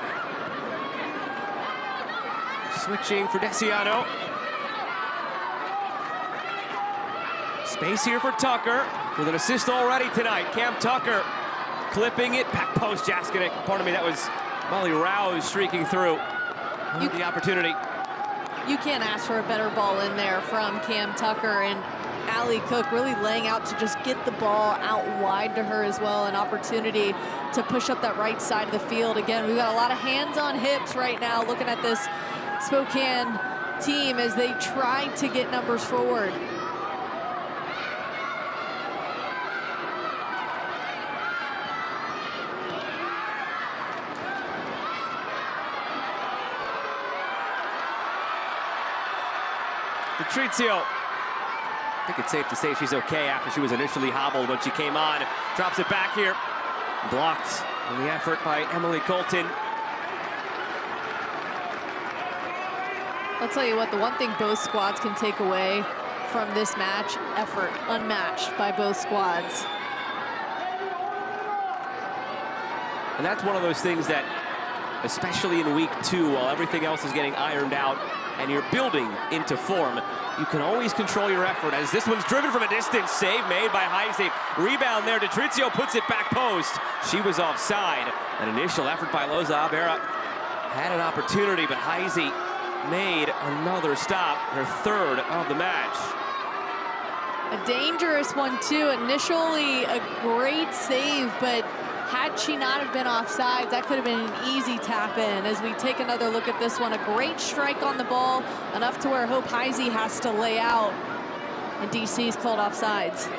Switching for Desiano. Space here for Tucker with an assist already tonight. Cam Tucker clipping it. Back post, Jaskinek. Pardon me, that was Molly Rouse streaking through. The opportunity. You can't ask for a better ball in there from Cam Tucker, and Allie Cook really laying out to just get the ball out wide to her as well. An opportunity to push up that right side of the field. Again, we've got a lot of hands on hips right now looking at this Spokane team as they try to get numbers forward. Patrizio. I think it's safe to say she's okay after she was initially hobbled when she came on. Drops it back here. Blocked on the effort by Emily Colton. I'll tell you what, the one thing both squads can take away from this match, effort unmatched by both squads. And that's one of those things that, especially in week 2, while everything else is getting ironed out and you're building into form, you can always control your effort, as this one's driven from a distance. Save made by Heisey. Rebound there. Patrizio puts it back post. She was offside. An initial effort by Loza Abera had an opportunity, but Heisey made another stop, her 3rd of the match. A dangerous one too. Initially a great save, but had she not have been offside, that could have been an easy tap in. As we take another look at this one, a great strike on the ball, enough to where Hope Heisey has to lay out, and DC's called offsides.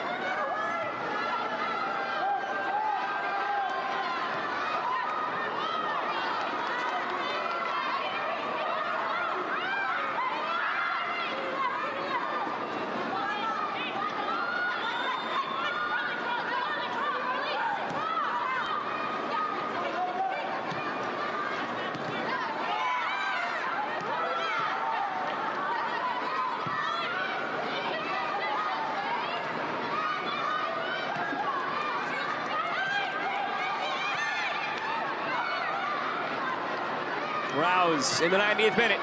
Rouse in the 90th minute.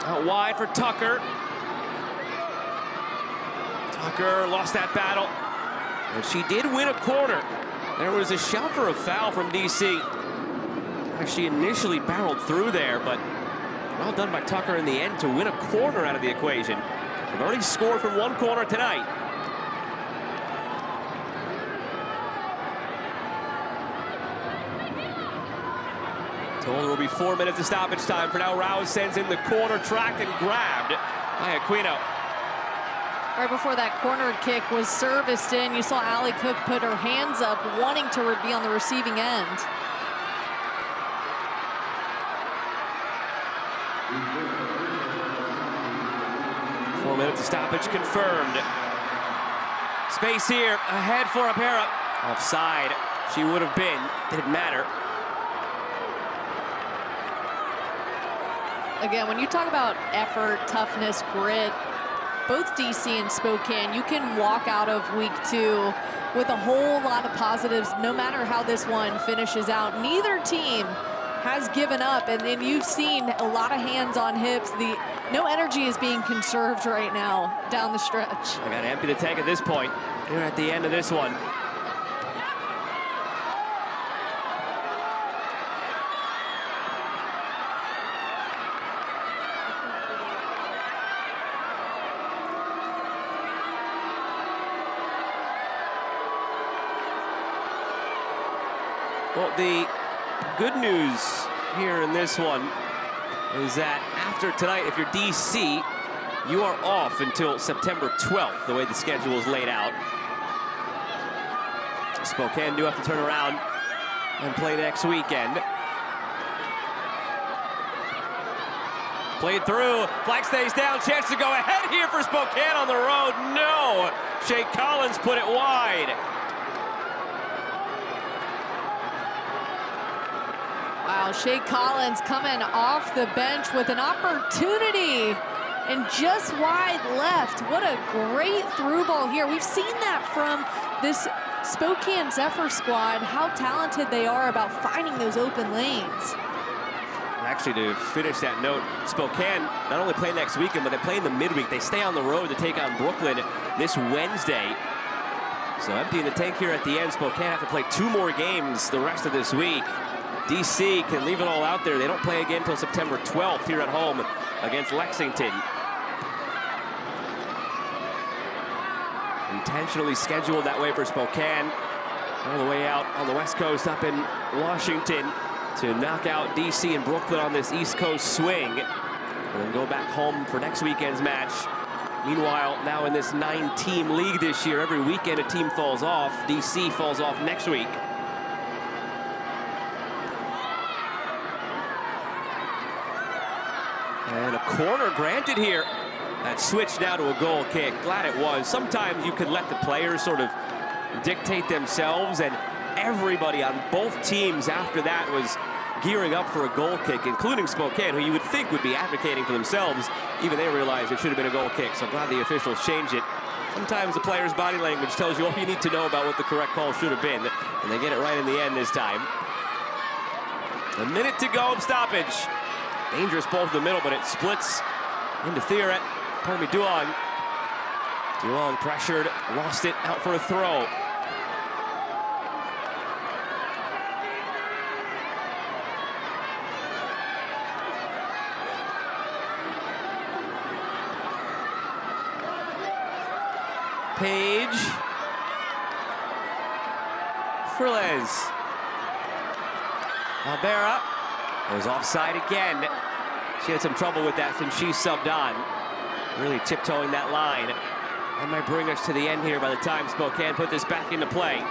Out wide for Tucker. Tucker lost that battle, and she did win a corner. There was a shout for a foul from DC. She initially barreled through there, but well done by Tucker in the end to win a corner out of the equation. They've already scored from one corner tonight. Told there will be 4 minutes of stoppage time. For now, Rouse sends in the corner, tracked and grabbed by Aquino. Right before that corner kick was serviced in, you saw Allie Cook put her hands up, wanting to be on the receiving end. Four minutes of stoppage confirmed. Space here, ahead for Apera. Offside, she would have been, didn't matter. Again, when you talk about effort, toughness, grit, both DC and Spokane, you can walk out of week 2 with a whole lot of positives, no matter how this one finishes out. Neither team has given up, and you've seen a lot of hands on hips. No energy is being conserved right now down the stretch. I got to empty the tank at this point. Here at the end of this one. Well, the good news here in this one is that after tonight, if you're DC, you are off until September 12th, the way the schedule is laid out. Spokane do have to turn around and play next weekend. Played through, flag stays down, chance to go ahead here for Spokane on the road. No, Shea Collins put it wide. Wow, Shea Collins coming off the bench with an opportunity and just wide left. What a great through ball here. We've seen that from this Spokane Zephyr squad, how talented they are about finding those open lanes. Actually, to finish that note, Spokane not only play next weekend, but they play in the midweek. They stay on the road to take on Brooklyn this Wednesday. So emptying the tank here at the end. Spokane have to play 2 more games the rest of this week. DC can leave it all out there. They don't play again until September 12th here at home against Lexington. Intentionally scheduled that way for Spokane. All the way out on the West Coast up in Washington to knock out DC and Brooklyn on this East Coast swing. And then go back home for next weekend's match. Meanwhile, now in this 9-team league this year, every weekend a team falls off. DC falls off next week. And a corner granted here. That switch now to a goal kick. Glad it was. Sometimes you could let the players sort of dictate themselves, and everybody on both teams after that was gearing up for a goal kick, including Spokane, who you would think would be advocating for themselves. Even they realized it should have been a goal kick, so glad the officials changed it. Sometimes the player's body language tells you all you need to know about what the correct call should have been, and they get it right in the end this time. A minute to go of stoppage. Dangerous ball to the middle, but it splits into Duong. Duong pressured, lost it, out for a throw. Page. Frilez. Albera was offside again. She had some trouble with that since she subbed on. Really tiptoeing that line. That might bring us to the end here by the time Spokane put this back into play.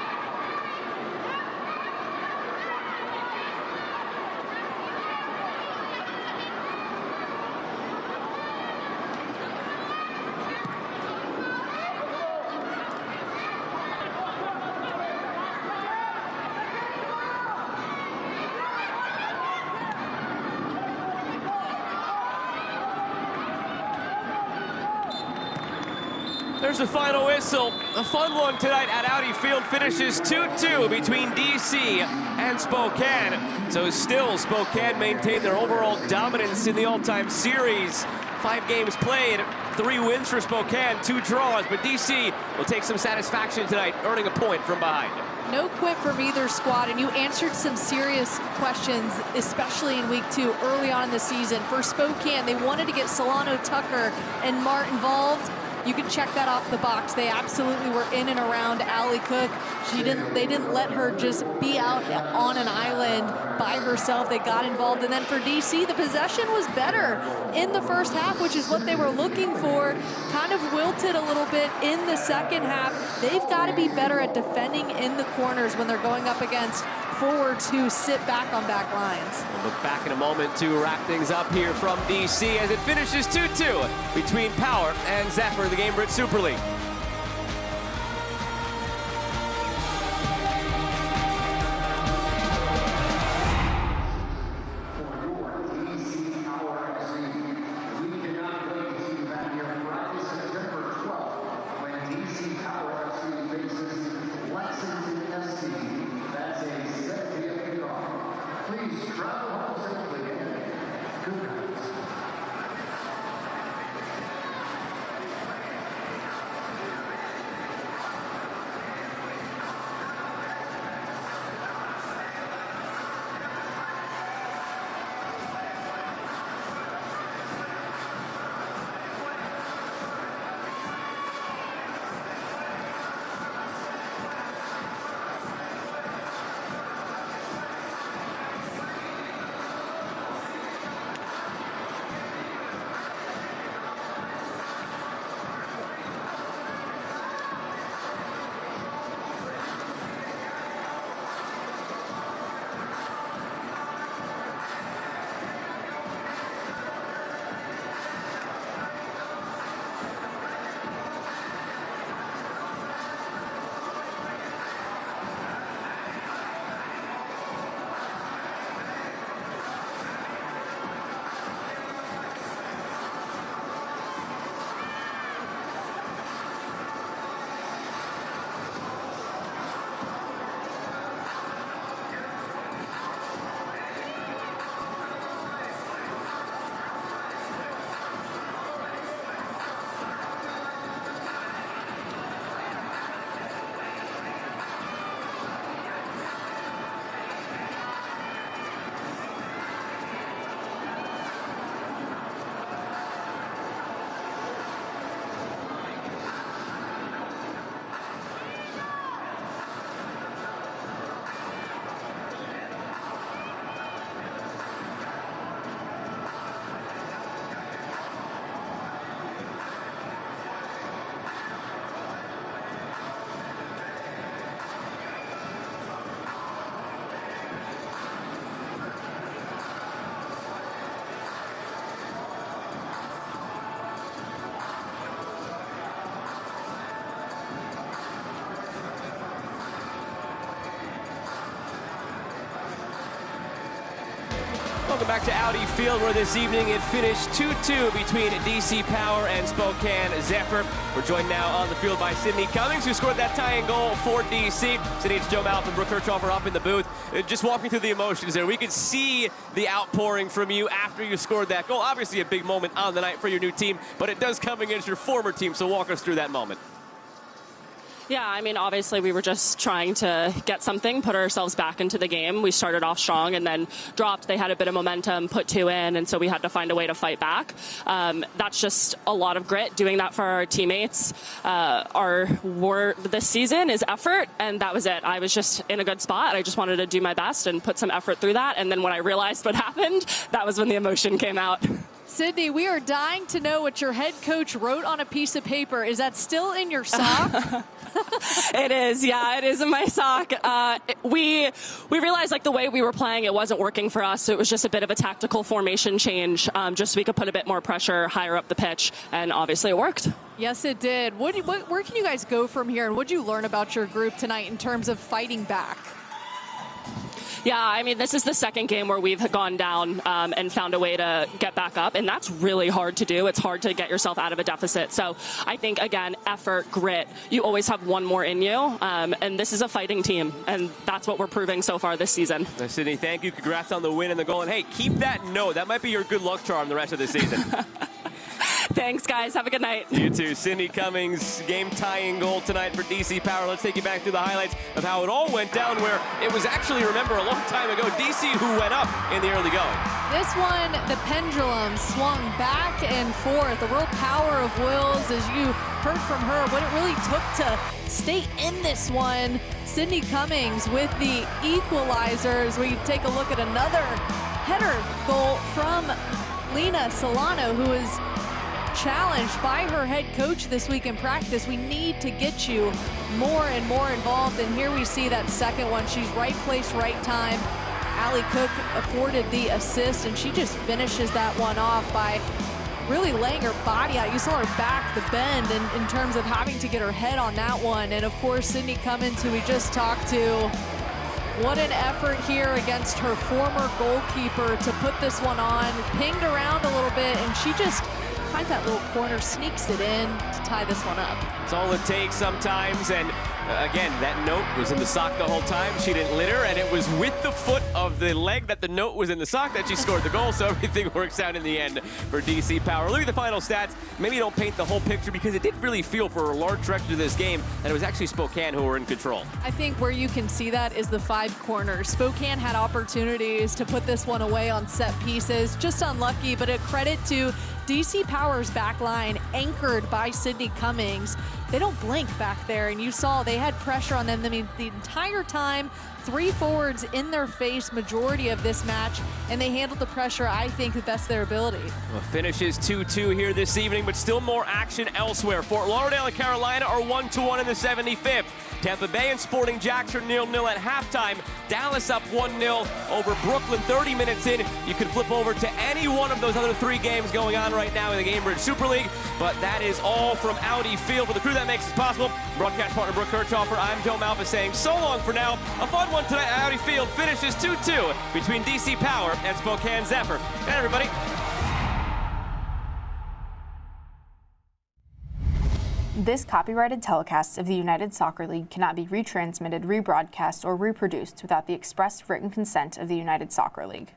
There's the final whistle. A fun one tonight at Audi Field. Finishes 2-2 between DC and Spokane. So still, Spokane maintained their overall dominance in the all-time series. 5 games played, 3 wins for Spokane, 2 draws. But DC will take some satisfaction tonight, earning a point from behind. No quit from either squad, and you answered some serious questions, especially in week 2, early on in the season. For Spokane, they wanted to get Solano, Tucker, and Mart involved. you can check that off the box. They absolutely were in and around Allie Cook. They didn't let her just be out on an island by herself. They got involved. And then for DC, the possession was better in the first half, which is what they were looking for. Kind of wilted a little bit in the second half. They've got to be better at defending in the corners when they're going up against forwards who sit back on back lines. We'll look back in a moment to wrap things up here from DC as it finishes 2-2 between Power and Zephyr, the Gamebridge Super League. Welcome back to Audi Field, where this evening it finished 2-2 between DC Power and Spokane Zephyr. We're joined now on the field by Sydney Cummings, who scored that tying goal for DC. Sydney, it's Joe Malcolm, Brooke Kirchhofer up in the booth. Just walking through the emotions there. We could see the outpouring from you after you scored that goal. Obviously a big moment on the night for your new team, but it does come against your former team, so walk us through that moment. Yeah, I mean, obviously we were just trying to get something, put ourselves back into the game. We started off strong and then dropped. They had a bit of momentum, put two in, and so we had to find a way to fight back. That's just a lot of grit, doing that for our teammates. Our word this season is effort, and that was it. I was just in a good spot. I just wanted to do my best and put some effort through that, and then when I realized what happened, that was when the emotion came out. Sydney, we are dying to know what your head coach wrote on a piece of paper. Is that still in your sock? It is, yeah, it is in my sock. We realized, like, the way we were playing, it wasn't working for us, so it was just a bit of a tactical formation change, just so we could put a bit more pressure higher up the pitch, and obviously it worked. Yes, it did. Where can you guys go from here, and what did you learn about your group tonight in terms of fighting back? Yeah, I mean, this is the second game where we've gone down and found a way to get back up, and that's really hard to do. It's hard to get yourself out of a deficit. So I think, again, effort, grit, you always have one more in you, and this is a fighting team, and that's what we're proving so far this season. Sydney, thank you. Congrats on the win and the goal, and hey, keep that note. That might be your good luck charm the rest of the season. Thanks, guys. Have a good night. You too. Sydney Cummings, game-tying goal tonight for DC Power. Let's take you back to the highlights of how it all went down, where it was actually, remember, a long time ago, DC who went up in the early going. This one, the pendulum swung back and forth. The real power of Wills, as you heard from her, what it really took to stay in this one. Sydney Cummings with the equalizers. We take a look at another header goal from Lena Solano, who is challenged by her head coach this week in practice. We need to get you more and more involved, and here we see that second one. She's right place, right time. Allie Cook afforded the assist, and she just finishes that one off by really laying her body out. You saw her back the bend in terms of having to get her head on that one. And of course, Sydney Cummins, who we just talked to, what an effort here against her former goalkeeper to put this one on. Pinged around a little bit, and she just finds that little corner, sneaks it in to tie this one up. It's all it takes sometimes, and again, that note was in the sock the whole time. She didn't litter, and it was with the foot of the leg that the note was in the sock that she scored the goal, so everything works out in the end for DC Power. Look at the final stats. Maybe you don't paint the whole picture, because it did really feel for a large stretch of this game that it was actually Spokane who were in control. I think where you can see that is the 5 corners. Spokane had opportunities to put this one away on set pieces. Just unlucky, but a credit to DC Power's back line, anchored by Sydney Cummings. They don't blink back there, and you saw they had pressure on them the entire time. 3 forwards in their face majority of this match, and they handled the pressure, I think, the best of their ability. Well, finishes 2-2 here this evening, but still more action elsewhere. Fort Lauderdale and Carolina are 1-1 in the 75th. Tampa Bay and Sporting Jacks are 0-0 at halftime. Dallas up 1-0 over Brooklyn 30 minutes in. You could flip over to any one of those other 3 games going on right now in the Gamebridge Super League, but that is all from Audi Field. For the crew that makes this possible, broadcast partner Brooke Kirchhofer, I'm Joe Malfa saying so long for now. A fun one tonight at Audi Field. Finishes 2-2 between DC Power and Spokane Zephyr. And everybody. This copyrighted telecast of the United Soccer League cannot be retransmitted, rebroadcast, or reproduced without the express written consent of the United Soccer League.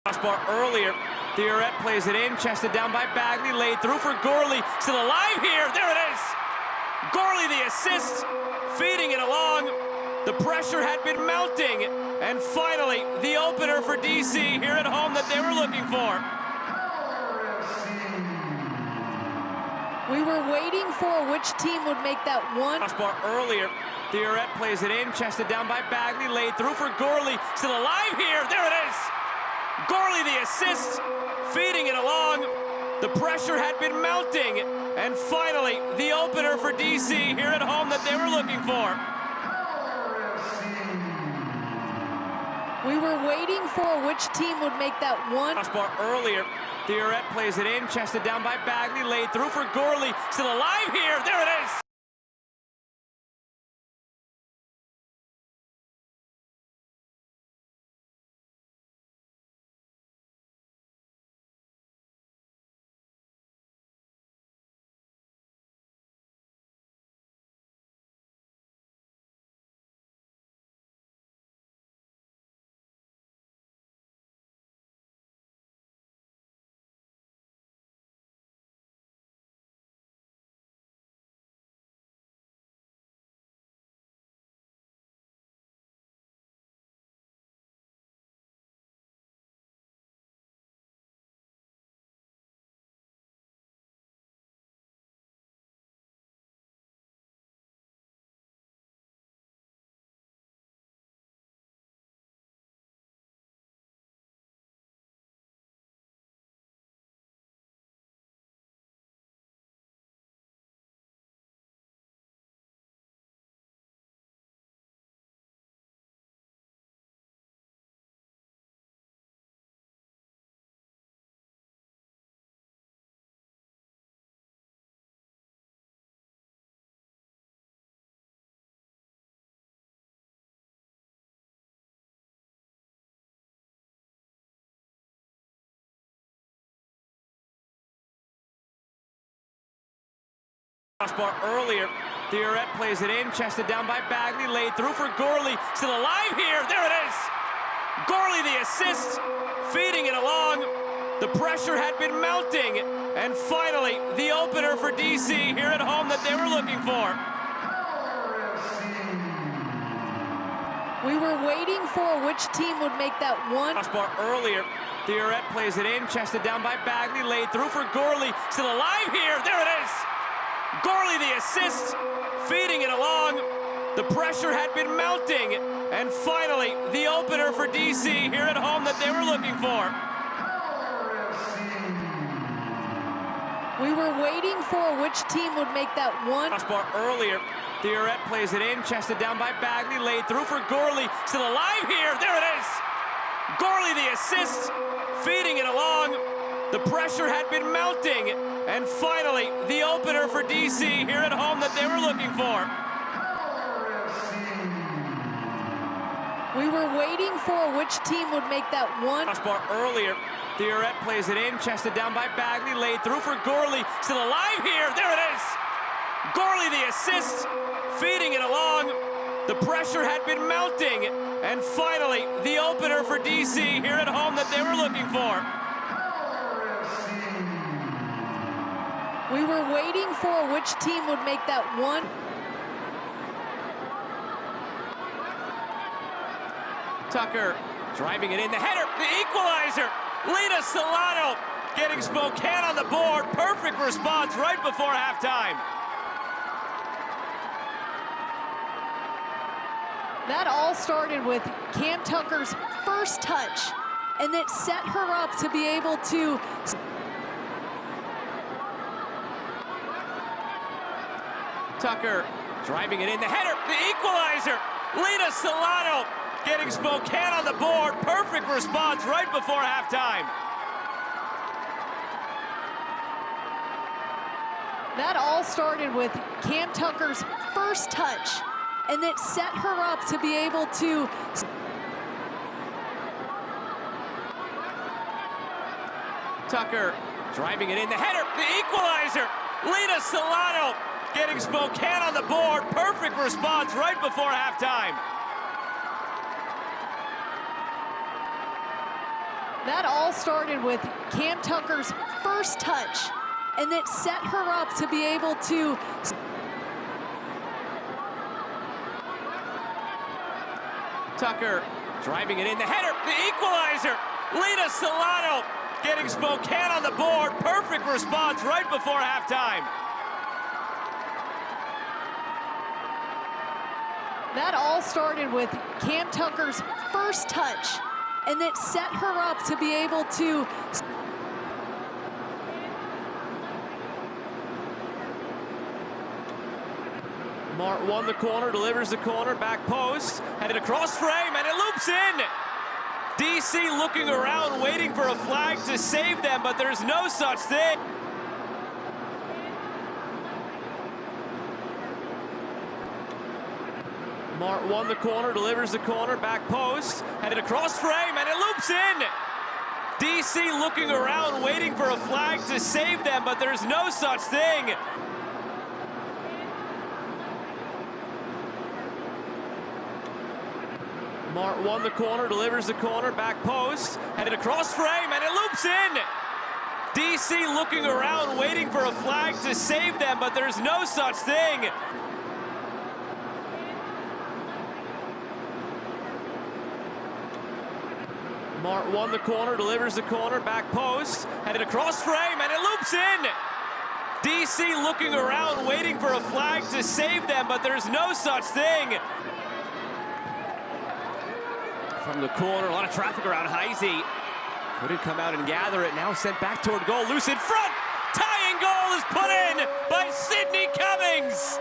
Crossbar earlier. Theoret plays it in, chested down by Bagley, laid through for Gorley. Still alive here. There it is. Gorley the assist, feeding it along. The pressure had been mounting, and finally the opener for DC here at home that they were looking for. We were waiting for which team would make that one. Crossbar earlier. Theoret plays it in, chested down by Bagley, laid through for Gorley. Still alive here. There it is. Gorley the assist, feeding it along. The pressure had been mounting. And finally, the opener for DC here at home that they were looking for. We were waiting for which team would make that one. Crossbar earlier. Theoret plays it in, chested down by Bagley, laid through for Gorley. Still alive here. There it is. Crossbar earlier. Theoret plays it in, chested down by Bagley, laid through for Gorley. Still alive here. There it is. Gorley the assist, feeding it along. The pressure had been mounting. And finally, the opener for DC here at home that they were looking for. We were waiting for which team would make that one. Crossbar earlier. Theoret plays it in, chested down by Bagley, laid through for Gorley. Still alive here. There it is. Gorley the assist, feeding it along. The pressure had been mounting. And finally, the opener for DC here at home that they were looking for. We were waiting for which team would make that one. Crossbar earlier. Theoret plays it in, chested down by Bagley, laid through for Gorley. Still alive here. There it is. Gorley the assist, feeding it along. The pressure had been mounting. And finally, the opener for DC here at home that they were looking for. We were waiting for which team would make that one. Crossbar earlier. Theoret plays it in, chested down by Bagley, laid through for Gorley. Still alive here. There it is. Gorley the assist, feeding it along. The pressure had been mounting. And finally, the opener for DC here at home that they were looking for. We were waiting for which team would make that one. Tucker driving it in, the header, the equalizer. Lena Solano getting Spokane on the board. Perfect response right before halftime. That all started with Cam Tucker's first touch, and it set her up to be able to. Tucker driving it in, the header, the equalizer. Lena Solano getting Spokane on the board. Perfect response right before halftime. That all started with Cam Tucker's first touch, and it set her up to be able to. Tucker driving it in, the header, the equalizer. Lena Solano getting Spokane on the board. Perfect response right before halftime. That all started with Cam Tucker's first touch, and it set her up to be able to. Tucker driving it in, the header, the equalizer. Lena Solano getting Spokane on the board. Perfect response right before halftime. That all started with Cam Tucker's first touch, and it set her up to be able to. Mart won the corner, delivers the corner, back post, headed across frame, and it loops in. DC looking around, waiting for a flag to save them, but there's no such thing. Mart won the corner, delivers the corner, back post, headed across frame, and it loops in. DC looking around, waiting for a flag to save them, but there's no such thing. Mart won the corner, delivers the corner, back post, headed across frame, and it loops in. DC looking around, waiting for a flag to save them, but there's no such thing. Mart won the corner, delivers the corner, back post, headed across frame, and it loops in. DC looking around, waiting for a flag to save them, but there's no such thing. From the corner, a lot of traffic around Heisey. Couldn't come out and gather it, now sent back toward goal, loose in front. Tying goal is put in by Sydney Cummings.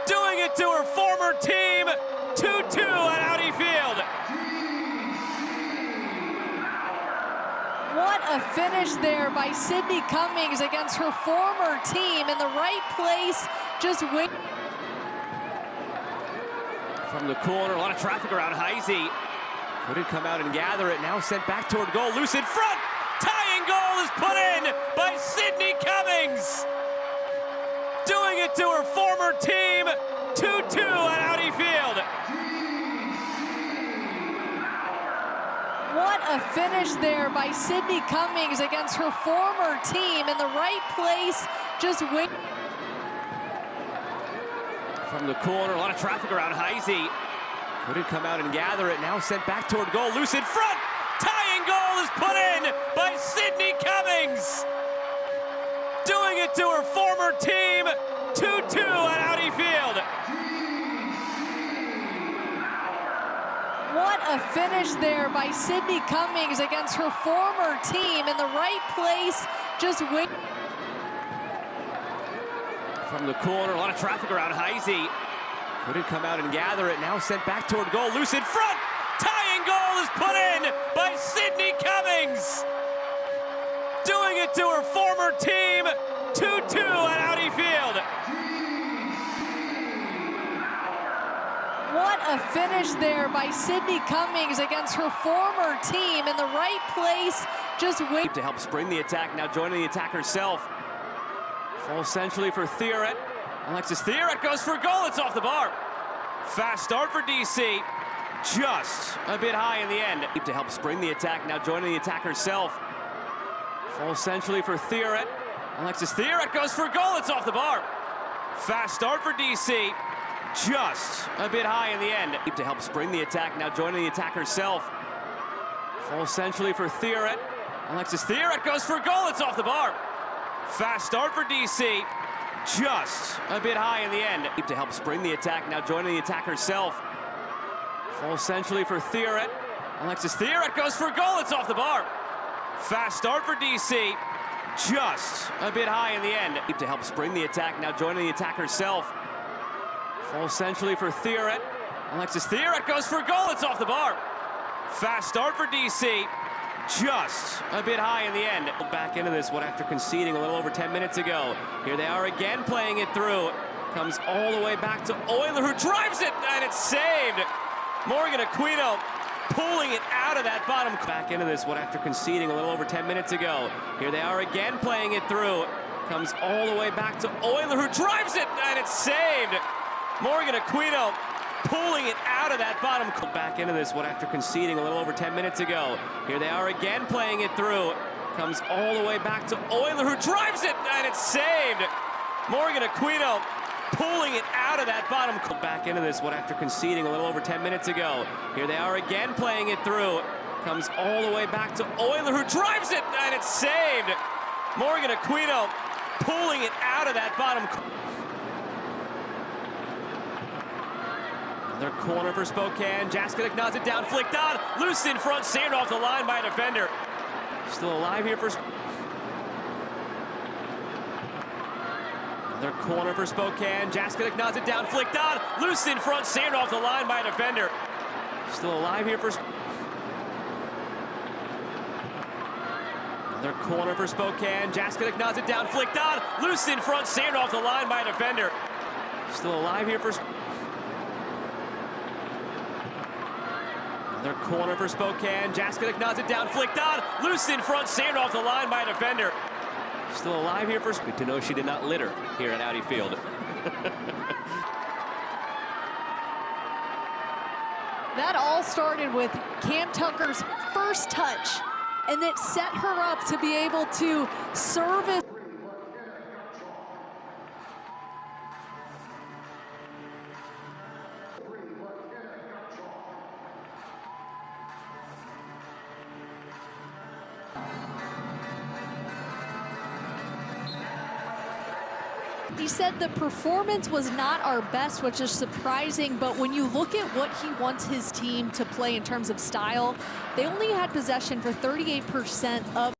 Doing it to her former team, 2-2 at Audi Field. What a finish there by Sydney Cummings against her former team in the right place, just wait. From the corner, a lot of traffic around Heisey. Couldn't come out and gather it, now sent back toward goal, loose in front. Tying goal is put in by Sydney Cummings. Doing it to her former team, 2-2 at Audi Field. What a finish there by Sydney Cummings against her former team in the right place, just wait. From the corner, a lot of traffic around Heisey. Couldn't come out and gather it, now sent back toward goal, loose in front. Tying goal is put in by Sydney Cummings. Doing it to her former team, 2-2 at Audi Field. What a finish there by Sydney Cummings against her former team in the right place, just wait. From the corner, a lot of traffic around Heisey. Couldn't come out and gather it, now sent back toward goal, loose in front. Tying goal is put in by Sydney Cummings. Doing it to her former team, 2-2 at Audi Field. What a finish there by Sydney Cummings against her former team in the right place, just wait. To help spring the attack, now joining the attack herself. Full centrally for Theoret. Alexis Theoret goes for goal, it's off the bar. Fast start for DC, just a bit high in the end. To help spring the attack, now joining the attack herself. Full centrally for Theoret. Alexis Theoret goes for goal, it's off the bar. Fast start for DC, just a bit high in the end. To help spring the attack, now joining the attack herself. Full centrally for Theoret. Alexis Theoret goes for goal, it's off the bar. Fast start for DC, just a bit high in the end. To help spring the attack, now joining the attack herself. Full centrally for Theoret. Alexis Theoret goes for goal, it's off the bar. Fast start for DC, just a bit high in the end. To help spring the attack, now joining the attack herself. Full centrally for Theoret. Alexis Theoret goes for goal, it's off the bar. Fast start for DC, just a bit high in the end. Back into this one after conceding a little over 10 minutes ago. Here they are again playing it through. Comes all the way back to Euler, who drives it, and it's saved. Morgan Aquino pulling it out of that bottom. Back into this one after conceding a little over 10 minutes ago. Here they are again playing it through. Comes all the way back to Euler, who drives it, and it's saved. Morgan Aquino pulling it out of that bottom. Back into this one after conceding a little over 10 minutes ago. Here they are again playing it through. Comes all the way back to Euler, who drives it, and it's saved. Morgan Aquino pulling it out of that bottom. Back into this one after conceding a little over 10 minutes ago. Here they are again playing it through. Comes all the way back to Euler, who drives it, and it's saved. Morgan Aquino pulling it out of that bottom. Another corner for Spokane. Jaskiewicz nods it down, flicked on, loose in front, saved off the line by a defender. Still alive here for Another corner for Spokane. Jaskiewicz nods it down, flicked on, loose in front, saved off the line by a defender. Still alive here for Another corner for Spokane. Jaskiewicz nods it down, flicked on, loose in front, saved off the line by a defender. Still alive here for Another corner for Spokane. Jaskiewicz nods it down, flicked on, loose in front, saved off the line by a defender. Still alive here for Good to know she did not litter here at Audi Field. That all started with Cam Tucker's first touch, and it set her up to be able to service. He said the performance was not our best, which is surprising, but when you look at what he wants his team to play in terms of style, they only had possession for 38% of